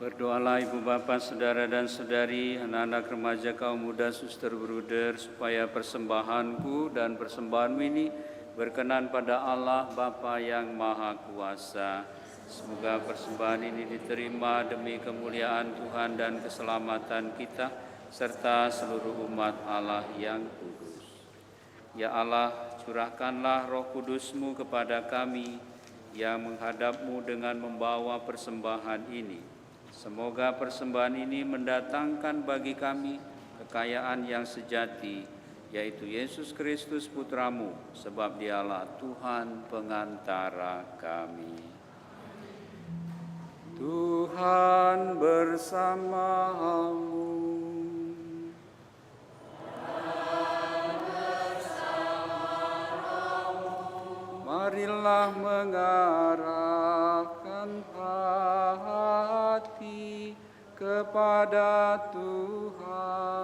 Berdoalah Ibu Bapak, Saudara dan Saudari, anak-anak remaja, kaum muda, suster bruder, supaya persembahanku dan persembahanmu ini berkenan pada Allah Bapa yang Maha Kuasa. Semoga persembahan ini diterima demi kemuliaan Tuhan dan keselamatan kita, serta seluruh umat Allah yang kudus. Ya Allah, curahkanlah Roh Kudus-Mu kepada kami yang menghadap-Mu dengan membawa persembahan ini. Semoga persembahan ini mendatangkan bagi kami kekayaan yang sejati, yaitu Yesus Kristus Putramu, sebab dialah Tuhan pengantara kami. Tuhan bersamamu. Marilah mengarahkan hati kepada Tuhan.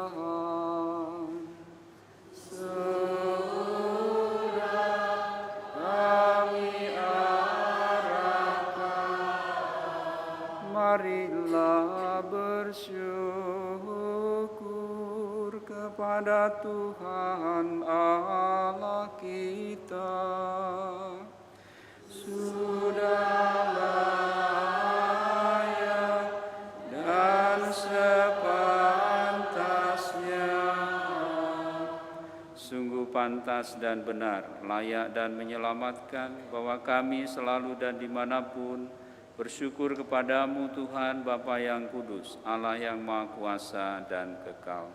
Sudah kami arahkan, marilah bersyukur kepada Tuhan Allah kita. Sudah layak dan sepantasnya. Sungguh pantas dan benar, layak dan menyelamatkan, bahwa kami selalu dan dimanapun bersyukur kepadamu Tuhan Bapa yang kudus, Allah yang maha kuasa dan kekal.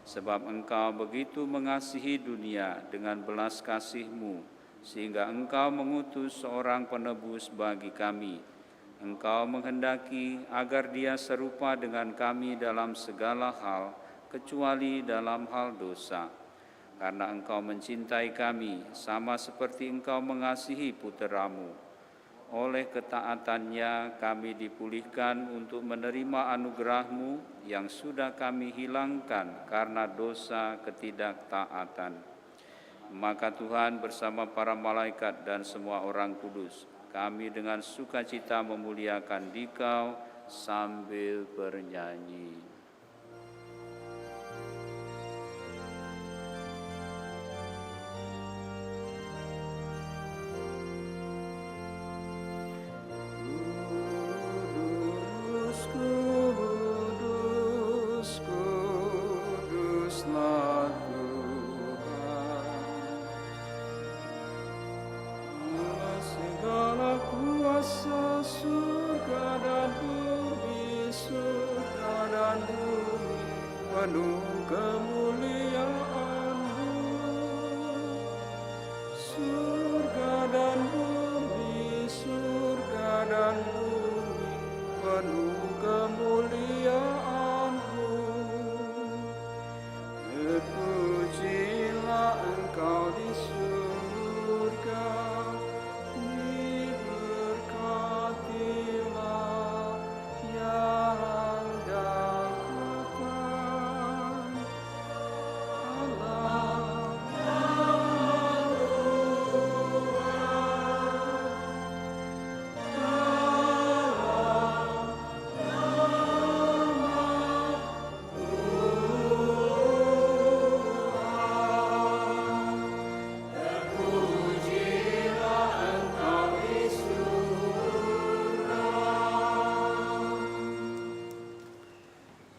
Sebab Engkau begitu mengasihi dunia dengan belas kasih-Mu, sehingga Engkau mengutus seorang penebus bagi kami. Engkau menghendaki agar dia serupa dengan kami dalam segala hal, kecuali dalam hal dosa. Karena Engkau mencintai kami, sama seperti Engkau mengasihi puteramu. Oleh ketaatannya kami dipulihkan untuk menerima anugerah-Mu yang sudah kami hilangkan karena dosa ketidaktaatan. Maka Tuhan bersama para malaikat dan semua orang kudus, kami dengan sukacita memuliakan Dikau sambil bernyanyi. penuh kemuliaan-Mu. Surga dan bumi penuh kemuliaan-Mu. Terpujilah Engkau di surga, diberkatilah yang datang. Allah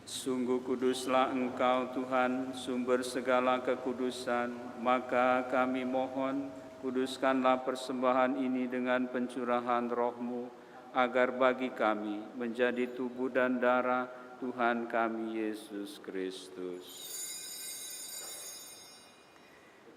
Sungguh kuduslah Engkau Tuhan, sumber segala kekudusan, maka kami mohon, kuduskanlah persembahan ini dengan pencurahan Roh-Mu, agar bagi kami menjadi tubuh dan darah Tuhan kami Yesus Kristus.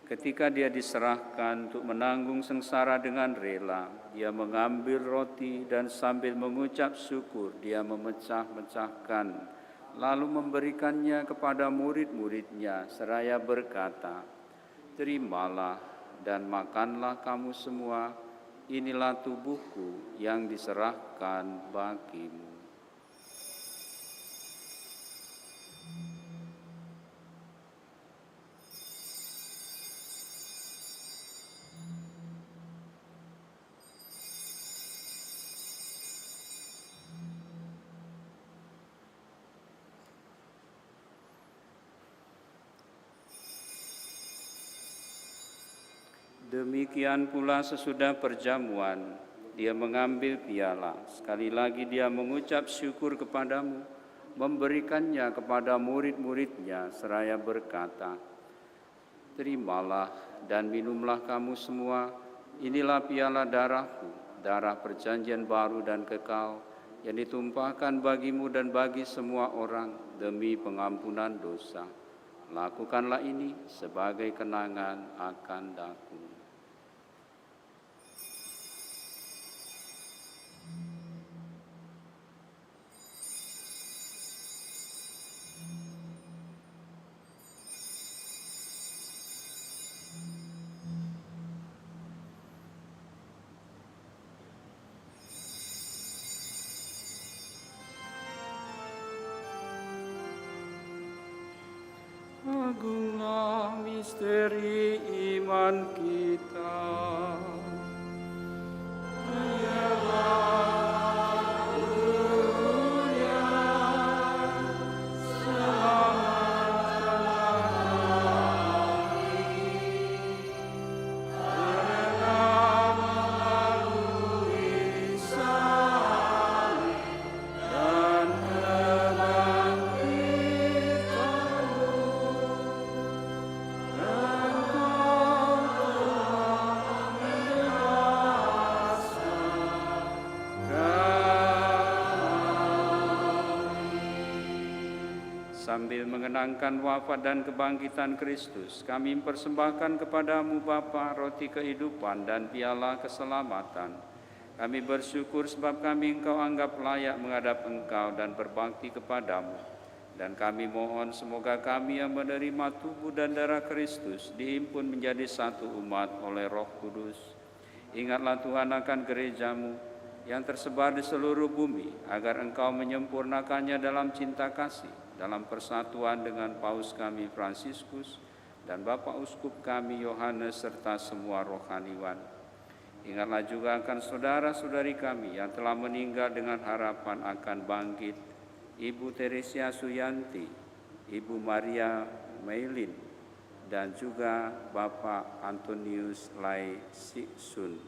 Ketika Dia diserahkan untuk menanggung sengsara dengan rela, Dia mengambil roti dan sambil mengucap syukur, Dia memecah-mecahkan, lalu memberikannya kepada murid-muridnya seraya berkata, "Terimalah dan makanlah kamu semua, inilah tubuhku yang diserahkan bagimu." Demikian pula sesudah perjamuan, Dia mengambil piala. Sekali lagi Dia mengucap syukur kepadamu, memberikannya kepada murid-muridnya, seraya berkata, "Terimalah dan minumlah kamu semua, inilah piala darahku, darah perjanjian baru dan kekal, yang ditumpahkan bagimu dan bagi semua orang demi pengampunan dosa. Lakukanlah ini sebagai kenangan akan daku. Agunglah misteri iman kita. Sambil mengenangkan wafat dan kebangkitan Kristus, kami mempersembahkan kepadamu Bapa roti kehidupan dan piala keselamatan. Kami bersyukur sebab kami Engkau anggap layak menghadap Engkau dan berbakti kepadamu. Dan kami mohon semoga kami yang menerima tubuh dan darah Kristus dihimpun menjadi satu umat oleh Roh Kudus. Ingatlah Tuhan akan gerejamu yang tersebar di seluruh bumi, agar Engkau menyempurnakannya dalam cinta kasih, dalam persatuan dengan Paus kami Fransiskus dan Bapak Uskup kami Yohanes serta semua rohaniwan. Ingatlah juga akan saudara-saudari kami yang telah meninggal dengan harapan akan bangkit, Ibu Teresia Suyanti, Ibu Maria Meilin, dan juga Bapak Antonius Lai Siksun,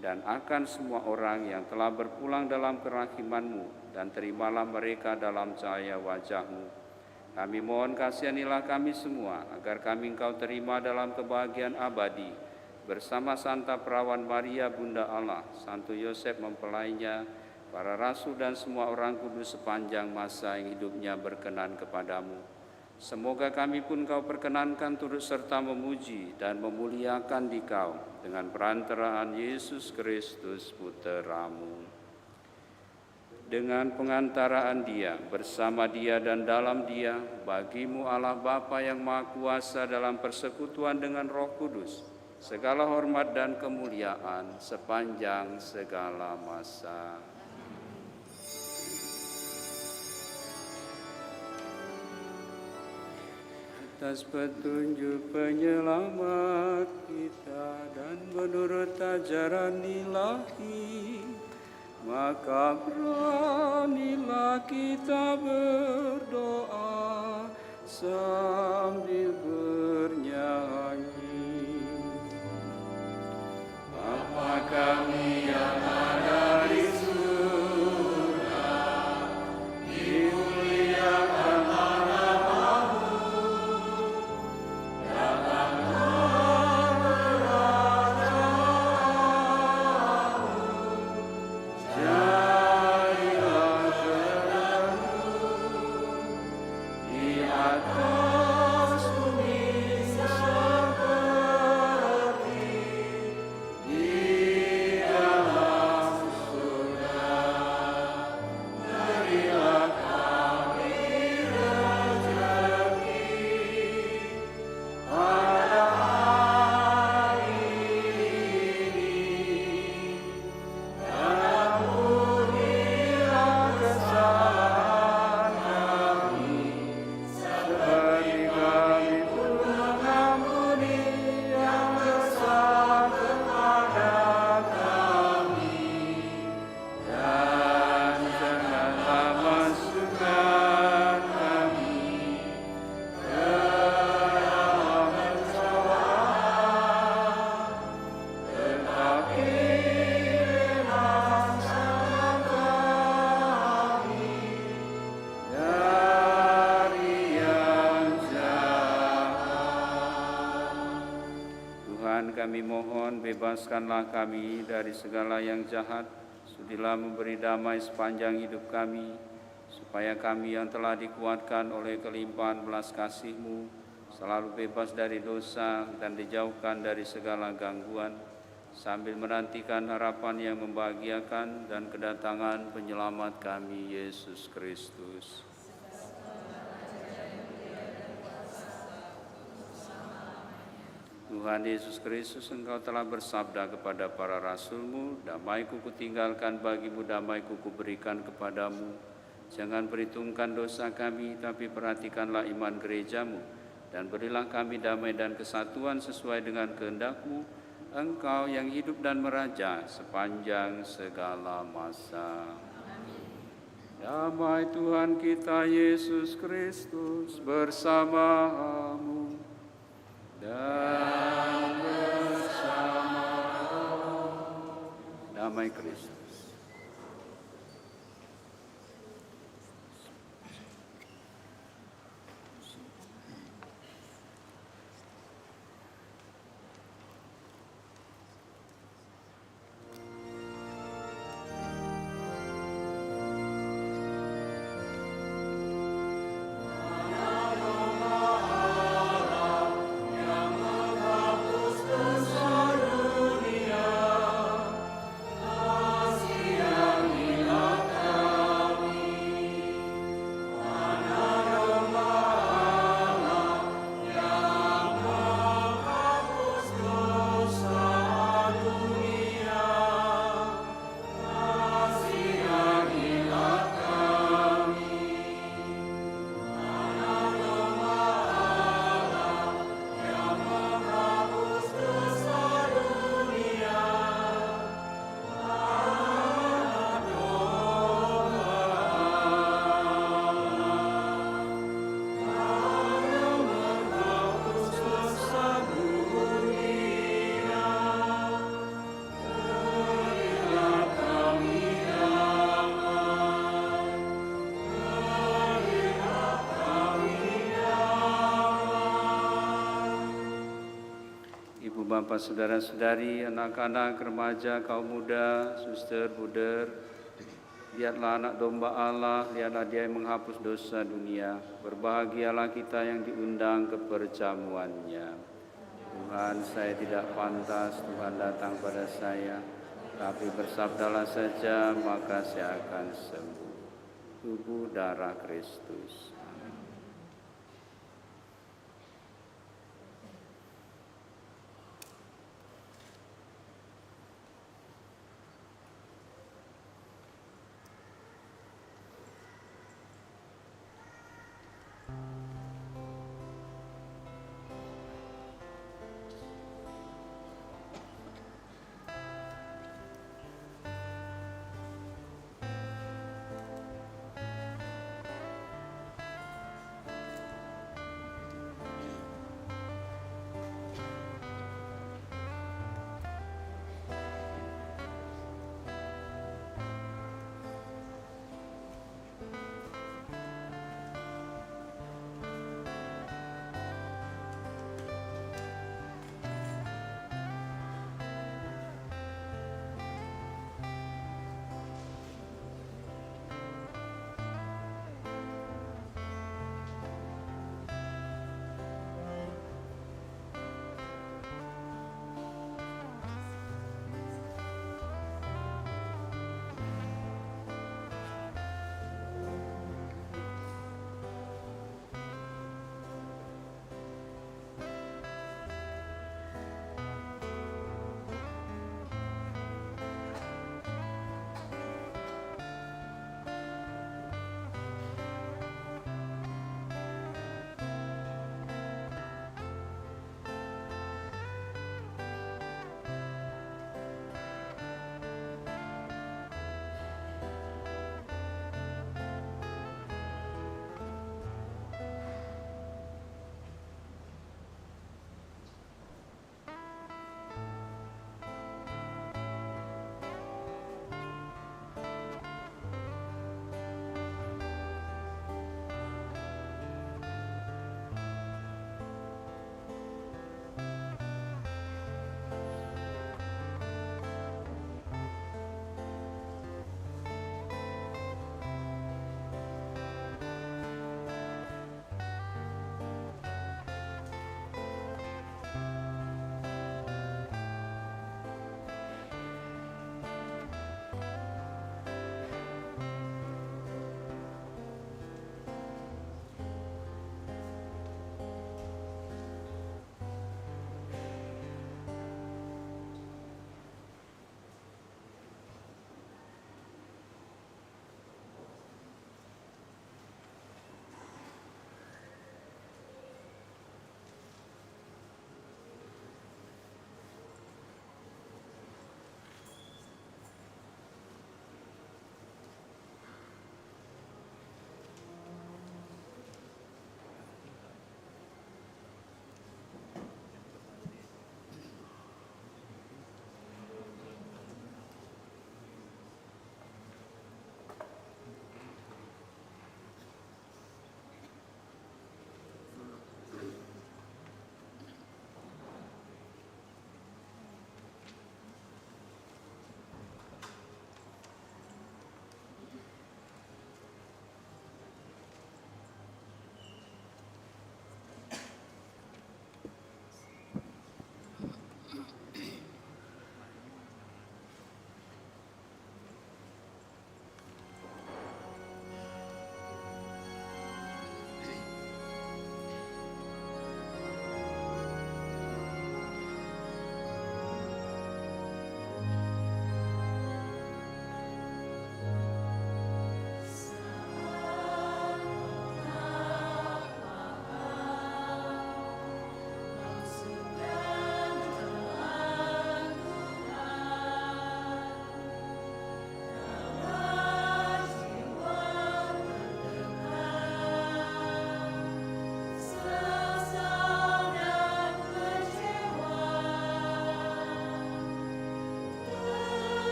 dan akan semua orang yang telah berpulang dalam kerahiman-Mu, dan terimalah mereka dalam cahaya wajah-Mu. Kami mohon kasihanilah kami semua, agar kami Engkau terima dalam kebahagiaan abadi, bersama Santa Perawan Maria Bunda Allah, Santo Yosef mempelainya, para rasul dan semua orang kudus sepanjang masa yang hidupnya berkenan kepadamu. Semoga kami pun Kau perkenankan turut serta memuji dan memuliakan Dikau dengan perantaraan Yesus Kristus Putra-Mu. Dengan pengantaraan Dia, bersama Dia dan dalam Dia, bagi-Mu Allah Bapa yang Maha Kuasa dalam persekutuan dengan Roh Kudus, segala hormat dan kemuliaan sepanjang segala masa. Atas petunjuk penyelamat kita dan menurut ajaran ilahi, maka beranilah kita berdoa sambil bernyanyi. Bapa kami yang ada di surga, dimuliakanlah nama-Mu, datanglah kerajaanmu, jadilah kehendak-Mu di atas bumi seperti di dalam surga. Berilah kami rezeki pada hari ini, dan ampunilah kesalahan kami, seperti kami pun mengampuni yang bersalah kepada kami. Dan janganlah masukkan kami ke dalam pencobaan, tetapi bebaskanlah kami dari yang jahat. Tuhan, kami mohon bebaskanlah kami dari segala yang jahat. Sudilah memberi damai sepanjang hidup kami, supaya kami yang telah dikuatkan oleh kelimpahan belas kasih-Mu selalu bebas dari dosa dan dijauhkan dari segala gangguan, sambil menantikan harapan yang membahagiakan dan kedatangan penyelamat kami, Yesus Kristus. Tuhan Yesus Kristus, Engkau telah bersabda kepada para rasul-Mu, damai-Ku kutinggalkan bagimu, damai-Ku kuberikan kepadamu. Jangan perhitungkan dosa kami, tapi perhatikanlah iman gereja-Mu, dan berilah kami damai dan kesatuan sesuai dengan kehendak-Mu, Engkau yang hidup dan meraja sepanjang segala masa. Damai Tuhan kita Yesus Kristus bersamamu dan bersama damai Kristus. Bapak, saudara-saudari, anak-anak, remaja, kaum muda, suster, buder, lihatlah anak domba Allah, lihatlah Dia yang menghapus dosa dunia. Berbahagialah kita yang diundang ke perjamuannya. Tuhan, saya tidak pantas Tuhan datang pada saya, tapi bersabdalah saja, maka saya akan sembuh. Tubuh darah Kristus.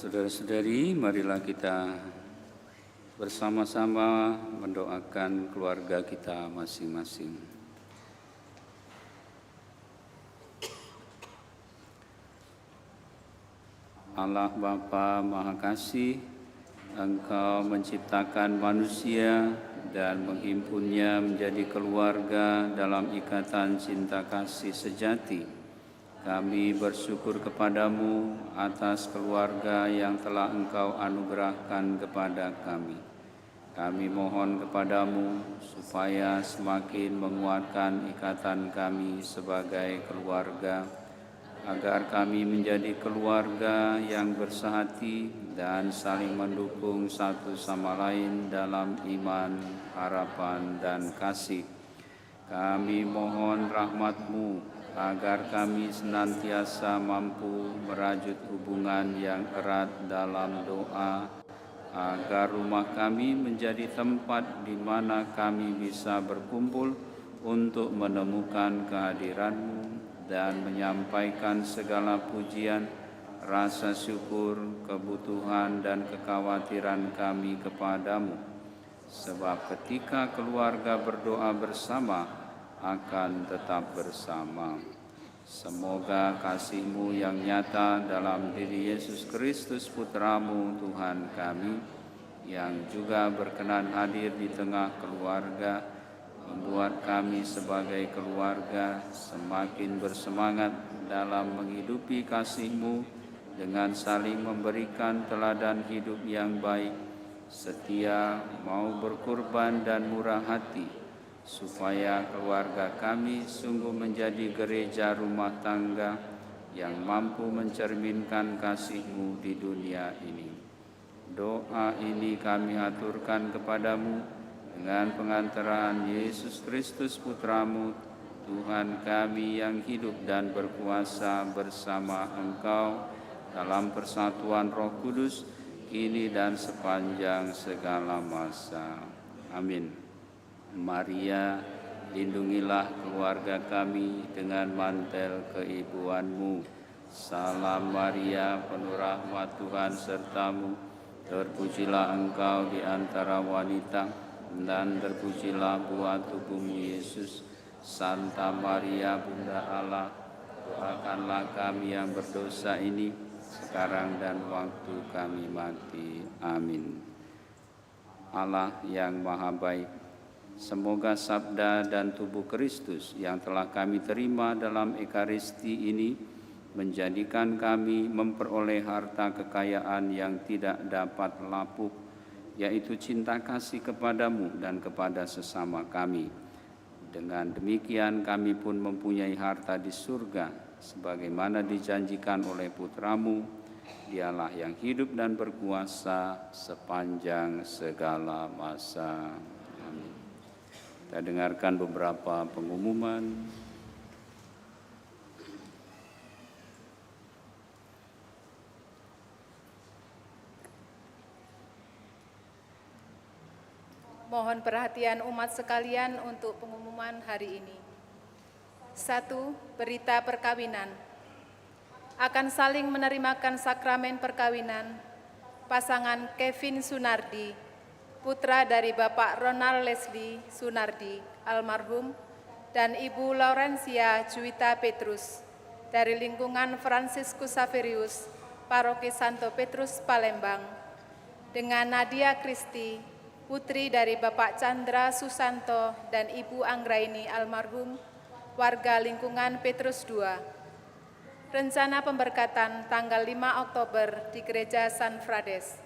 Saudara-saudari, marilah kita bersama-sama mendoakan keluarga kita masing-masing. Allah Bapa Maha Kasih, Engkau menciptakan manusia dan menghimpunnya menjadi keluarga dalam ikatan cinta kasih sejati. Kami bersyukur kepadamu atas keluarga yang telah Engkau anugerahkan kepada kami. Kami mohon kepadamu supaya semakin menguatkan ikatan kami sebagai keluarga, agar kami menjadi keluarga yang bersehati dan saling mendukung satu sama lain dalam iman, harapan, dan kasih. Kami mohon rahmat-Mu agar kami senantiasa mampu merajut hubungan yang erat dalam doa, agar rumah kami menjadi tempat di mana kami bisa berkumpul untuk menemukan kehadiran-Mu dan menyampaikan segala pujian, rasa syukur, kebutuhan, dan kekhawatiran kami kepadamu. Sebab ketika keluarga berdoa bersama, akan tetap bersama. Semoga kasih-Mu yang nyata dalam diri Yesus Kristus Putra-Mu Tuhan kami, yang juga berkenan hadir di tengah keluarga, membuat kami sebagai keluarga semakin bersemangat dalam menghidupi kasih-Mu dengan saling memberikan teladan hidup yang baik, setia, mau berkorban, dan murah hati, supaya keluarga kami sungguh menjadi gereja rumah tangga yang mampu mencerminkan kasih-Mu di dunia ini. Doa ini kami aturkan kepadamu dengan pengantaran Yesus Kristus Putra-Mu, Tuhan kami yang hidup dan berkuasa bersama Engkau dalam persatuan Roh Kudus, kini dan sepanjang segala masa. Amin. Maria, lindungilah keluarga kami dengan mantel keibuan-Mu. Salam Maria, penuh rahmat Tuhan serta-Mu, terpujilah Engkau di antara wanita, dan terpujilah buah tubuh-Mu Yesus. Santa Maria Bunda Allah, doakanlah kami yang berdosa ini, sekarang dan waktu kami mati. Amin. Allah yang Maha Baik, semoga sabda dan tubuh Kristus yang telah kami terima dalam Ekaristi ini menjadikan kami memperoleh harta kekayaan yang tidak dapat lapuk, yaitu cinta kasih kepadamu dan kepada sesama kami. Dengan demikian kami pun mempunyai harta di surga, sebagaimana dijanjikan oleh Putra-Mu. Dialah yang hidup dan berkuasa sepanjang segala masa. Amin. Kita dengarkan beberapa pengumuman. Mohon perhatian umat sekalian untuk pengumuman hari ini. 1. Berita perkawinan. Akan saling menerimakan sakramen perkawinan pasangan Kevin Sunardi, putra dari Bapak Ronald Leslie Sunardi, almarhum, dan Ibu Laurencia Juwita Petrus, dari lingkungan Fransiskus Saverius, Paroki Santo Petrus Palembang, dengan Nadia Kristi, putri dari Bapak Chandra Susanto dan Ibu Anggraini almarhum, warga lingkungan Petrus II. Rencana pemberkatan tanggal 5 Oktober di Gereja San Frades.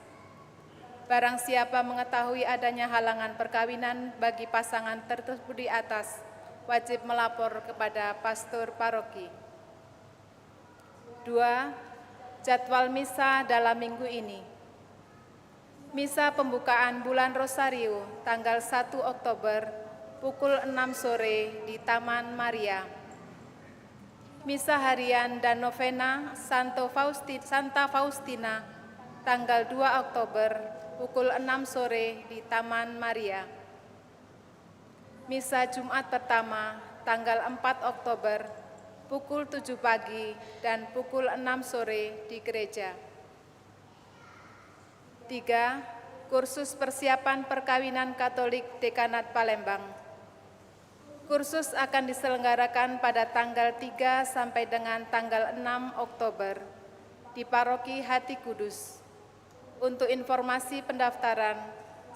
Barang siapa mengetahui adanya halangan perkawinan bagi pasangan tersebut di atas, wajib melapor kepada pastor paroki. 2. Jadwal misa dalam minggu ini. Misa pembukaan bulan Rosario tanggal 1 Oktober pukul 6 sore di Taman Maria. Misa harian dan novena Santa Faustina tanggal 2 Oktober pukul 6 sore di Taman Maria. Misa Jumat pertama tanggal 4 Oktober pukul 7 pagi dan pukul 6 sore di gereja. 3. Kursus persiapan perkawinan Katolik Dekanat Palembang. Kursus akan diselenggarakan pada tanggal 3 sampai dengan tanggal 6 Oktober di Paroki Hati Kudus. Untuk informasi pendaftaran,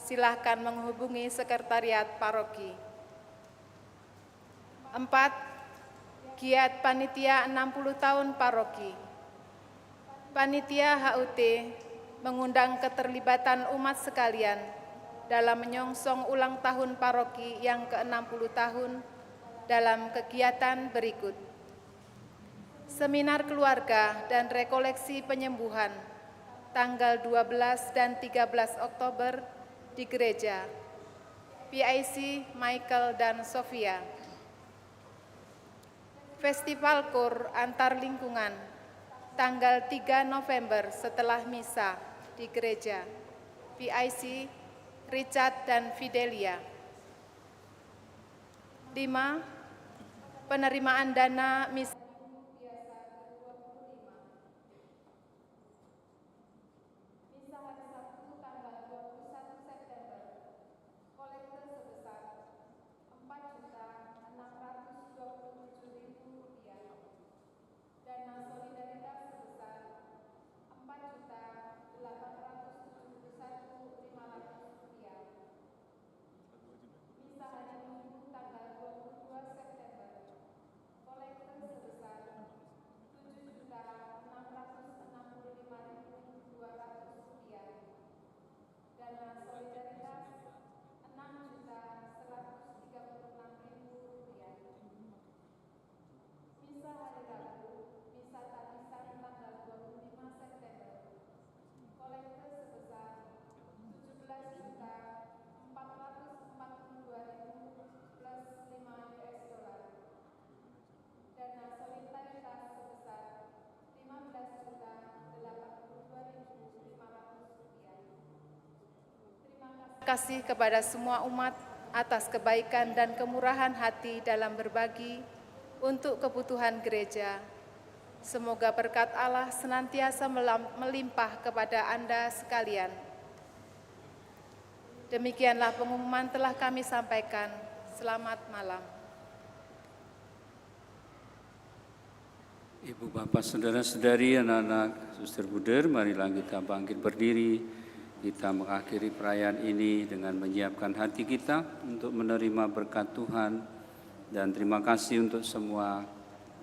silakan menghubungi Sekretariat Paroki. 4. Giat Panitia 60 tahun Paroki. Panitia HUT mengundang keterlibatan umat sekalian dalam menyongsong ulang tahun paroki yang ke-60 tahun dalam kegiatan berikut. Seminar keluarga dan rekoleksi penyembuhan tanggal 12 dan 13 Oktober di gereja PIC Michael dan Sofia. Festival Kur antar lingkungan tanggal 3 November setelah misa di gereja PIC Richard dan Fidelia. 5. Penerimaan dana misa hari Sabtu tanggal 21 September, kolektor sebesar Rp4.627.000, dana solidaritas sebesar Rp4.871.500. Misa hari Minggu tanggal 22 September, kolektor sebesar Rp7.665.200, dana solidaritas Rp6.136.000. Misa hari Rabu, misa tabisan tanggal 25 September, kolektor sebesar Rp17.442.000 plus 5 US$, dana solidaritas sebesar Rp15.082.500. Terima kasih kepada semua umat atas kebaikan dan kemurahan hati dalam berbagi untuk kebutuhan gereja. Semoga berkat Allah senantiasa melimpah kepada Anda sekalian. Demikianlah pengumuman telah kami sampaikan. Selamat malam. Ibu, Bapak, Saudara-saudari, anak-anak Suster Buder, marilah kita bangkit berdiri. Kita mengakhiri perayaan ini dengan menyiapkan hati kita untuk menerima berkat Tuhan. Dan terima kasih untuk semua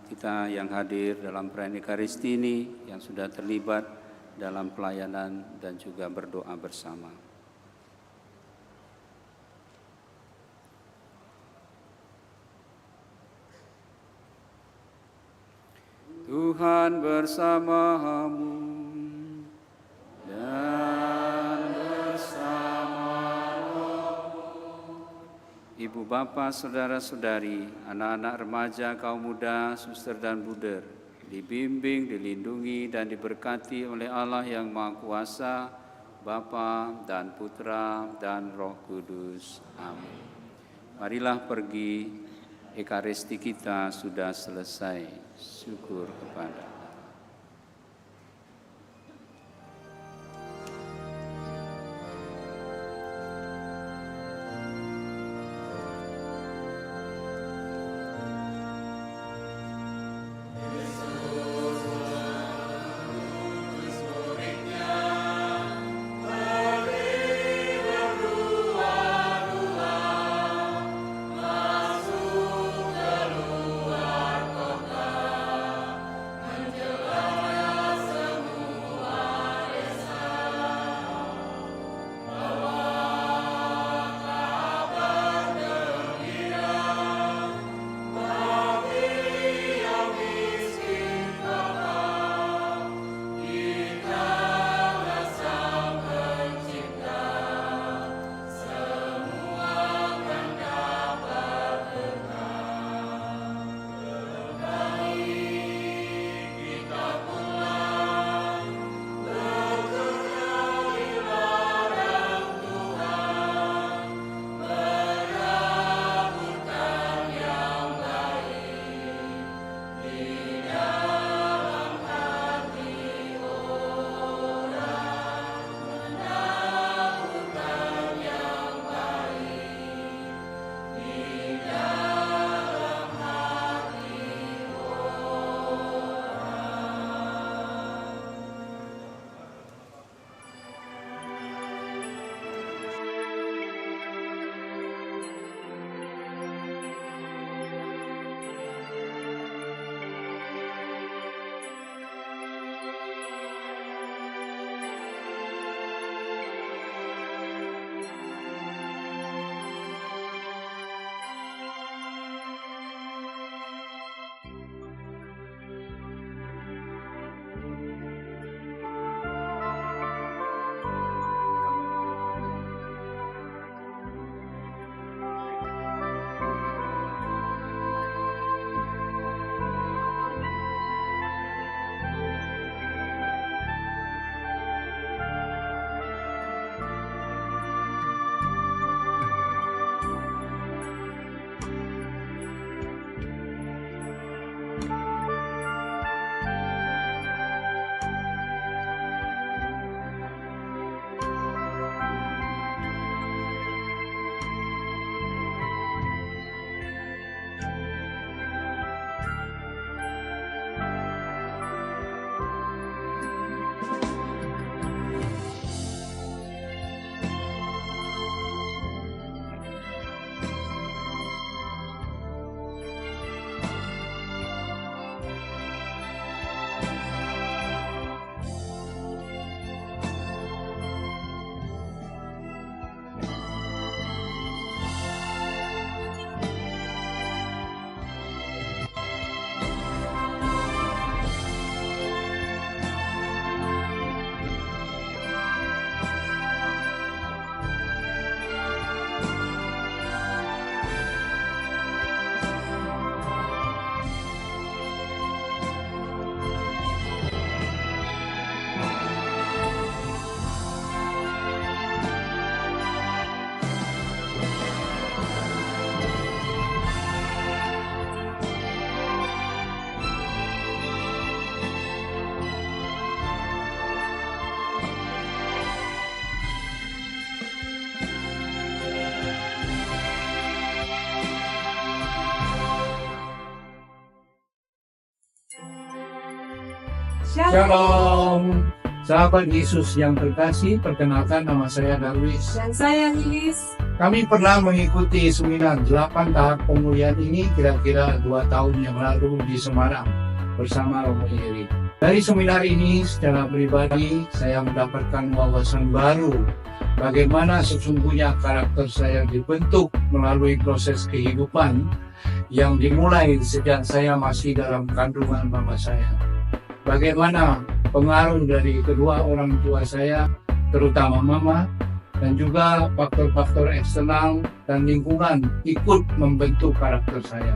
kita yang hadir dalam perayaan Ekaristi ini, yang sudah terlibat dalam pelayanan dan juga berdoa bersama. Tuhan bersamamu dan bersama rohmu. Ibu, Bapak, Saudara-saudari, anak-anak remaja, kaum muda, suster dan buder, dibimbing, dilindungi, dan diberkati oleh Allah yang Maha Kuasa, Bapa dan Putra dan Roh Kudus. Amin. Marilah pergi, Ekaristi kita sudah selesai. Syukur kepada Allah. Menjadi Shalom. Sahabat Yesus yang terkasih, perkenalkan nama saya Darwis. Dan saya Lilis. Kami pernah mengikuti seminar 8 tahap pemulihan ini kira-kira 2 tahun yang lalu di Semarang bersama Romo Iri. Dari seminar ini secara pribadi saya mendapatkan wawasan baru bagaimana sesungguhnya karakter saya dibentuk melalui proses kehidupan yang dimulai sejak saya masih dalam kandungan mama saya. Bagaimana pengaruh dari kedua orang tua saya, terutama mama, dan juga faktor-faktor eksternal dan lingkungan ikut membentuk karakter saya.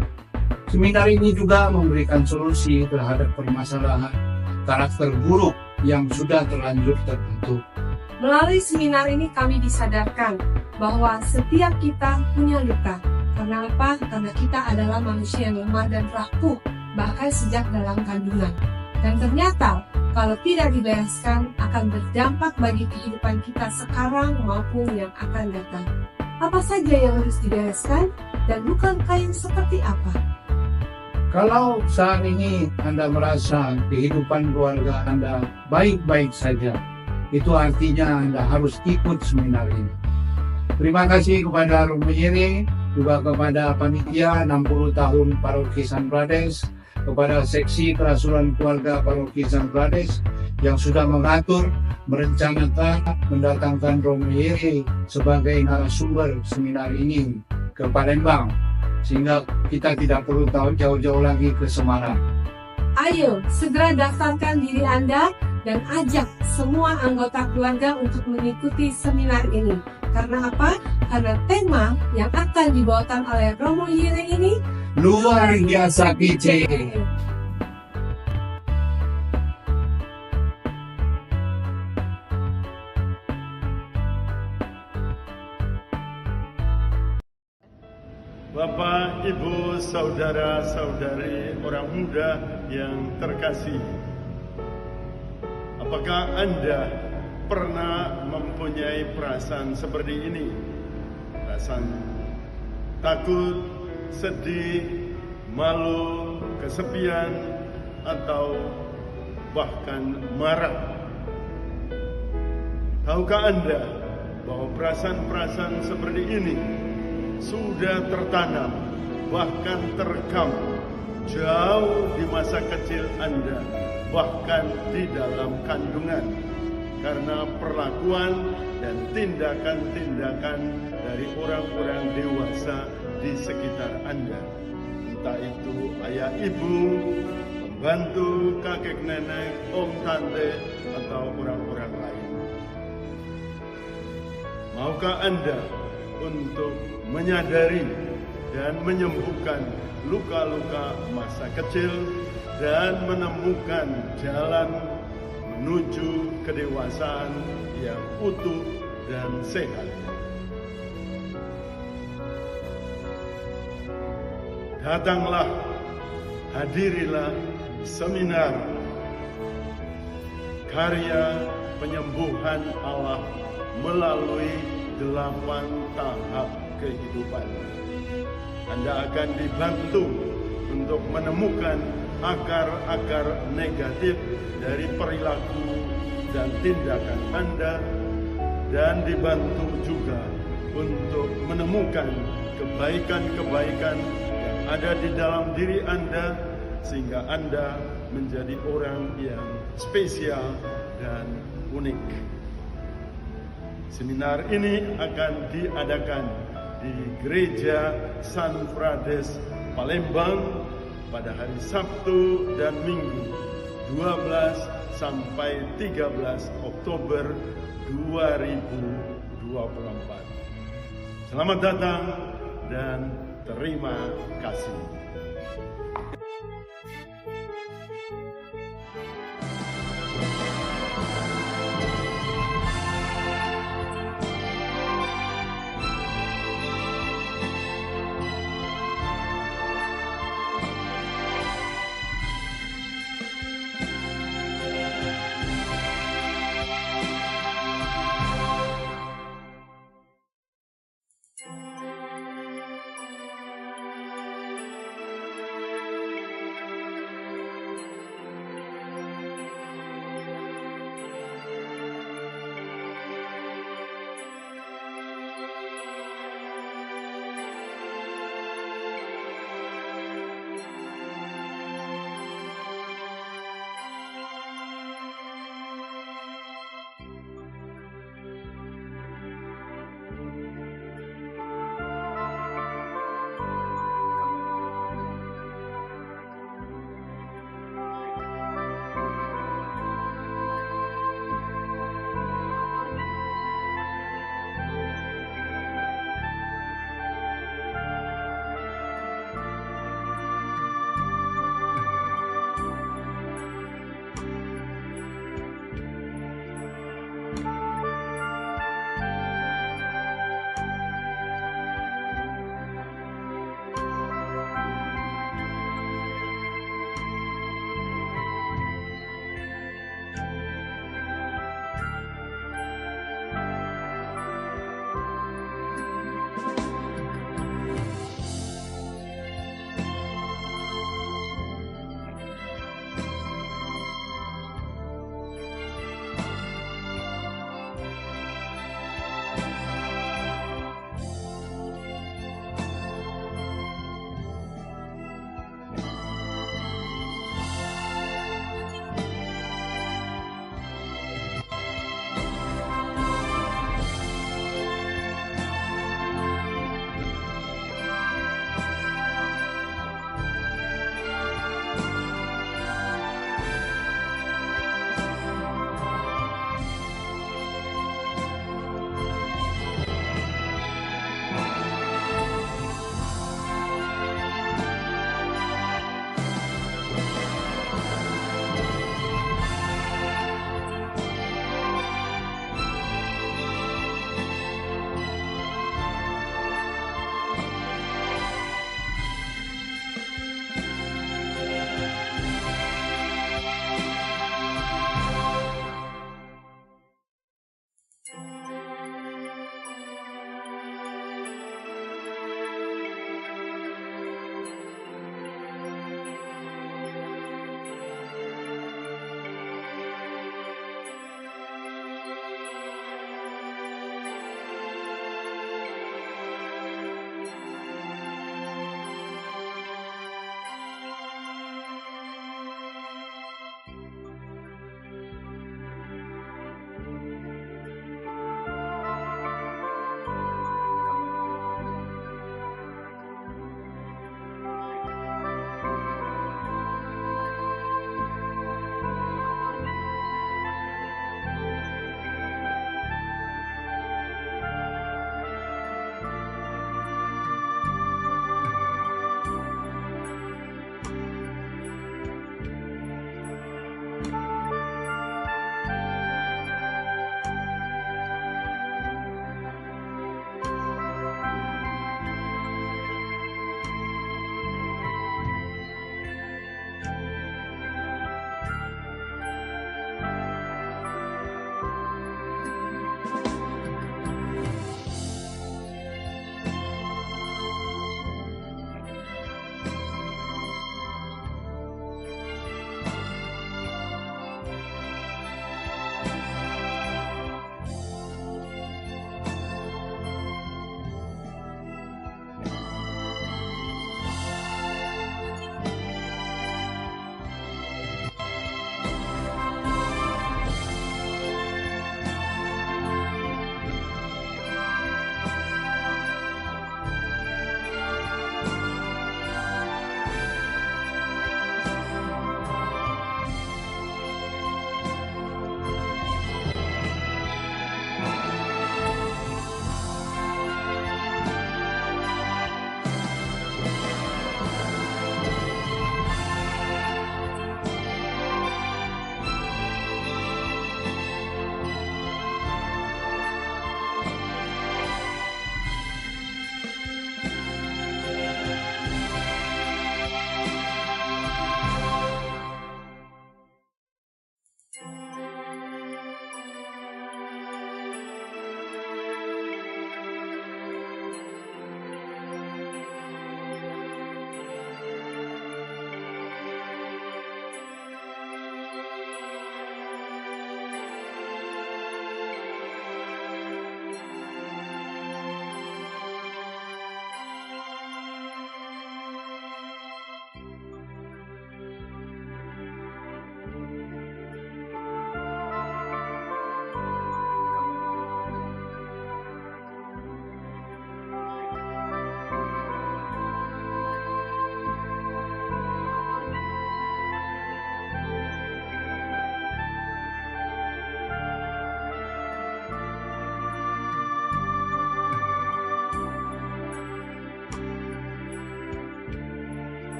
Seminar ini juga memberikan solusi terhadap permasalahan karakter buruk yang sudah terlanjur terbentuk. Melalui seminar ini kami disadarkan bahwa setiap kita punya luka. Karena apa? Karena kita adalah manusia yang lemah dan rapuh, bahkan sejak dalam kandungan. Dan ternyata, kalau tidak dibereskan, akan berdampak bagi kehidupan kita sekarang maupun yang akan datang. Apa saja yang harus dibereskan, dan luka-luka yang seperti apa? Kalau saat ini Anda merasa kehidupan keluarga Anda baik-baik saja, itu artinya Anda harus ikut seminar ini. Terima kasih kepada Romo Iri, juga kepada panitia 60 tahun Paroki San Prades, kepada seksi kerasulan keluarga Paroki San Prades yang sudah mengatur, merencanakan, mendatangkan Romo Iri sebagai narasumber seminar ini ke Palembang, sehingga kita tidak perlu tahu jauh-jauh lagi ke Semarang. Ayo, segera daftarkan diri Anda dan ajak semua anggota keluarga untuk mengikuti seminar ini. Karena apa? Karena tema yang akan dibawakan oleh Romo Iri ini luar biasa kece. Bapak, Ibu, saudara-saudari, orang muda yang terkasih, apakah Anda pernah mempunyai perasaan seperti ini? Perasaan takut, sedih, malu, kesepian, atau bahkan marah? Tahukah Anda bahwa perasaan-perasaan seperti ini sudah tertanam, bahkan terekam jauh di masa kecil Anda, bahkan di dalam kandungan, karena perlakuan dan tindakan-tindakan dari orang-orang dewasa di sekitar Anda, entah itu ayah ibu, pembantu, kakek nenek, om tante, atau orang-orang lain. Maukah Anda untuk menyadari dan menyembuhkan luka-luka masa kecil dan menemukan jalan menuju kedewasaan yang utuh dan sehat? Datanglah, hadirilah seminar karya penyembuhan Allah melalui 8 tahap kehidupan. Anda akan dibantu untuk menemukan akar-akar negatif dari perilaku dan tindakan Anda, dan dibantu juga untuk menemukan kebaikan-kebaikan yang ada di dalam diri Anda, sehingga Anda menjadi orang yang spesial dan unik. Seminar ini akan diadakan di Gereja San Prades, Palembang pada hari Sabtu dan Minggu 12 sampai 13 Oktober 2024. Selamat datang dan terima kasih.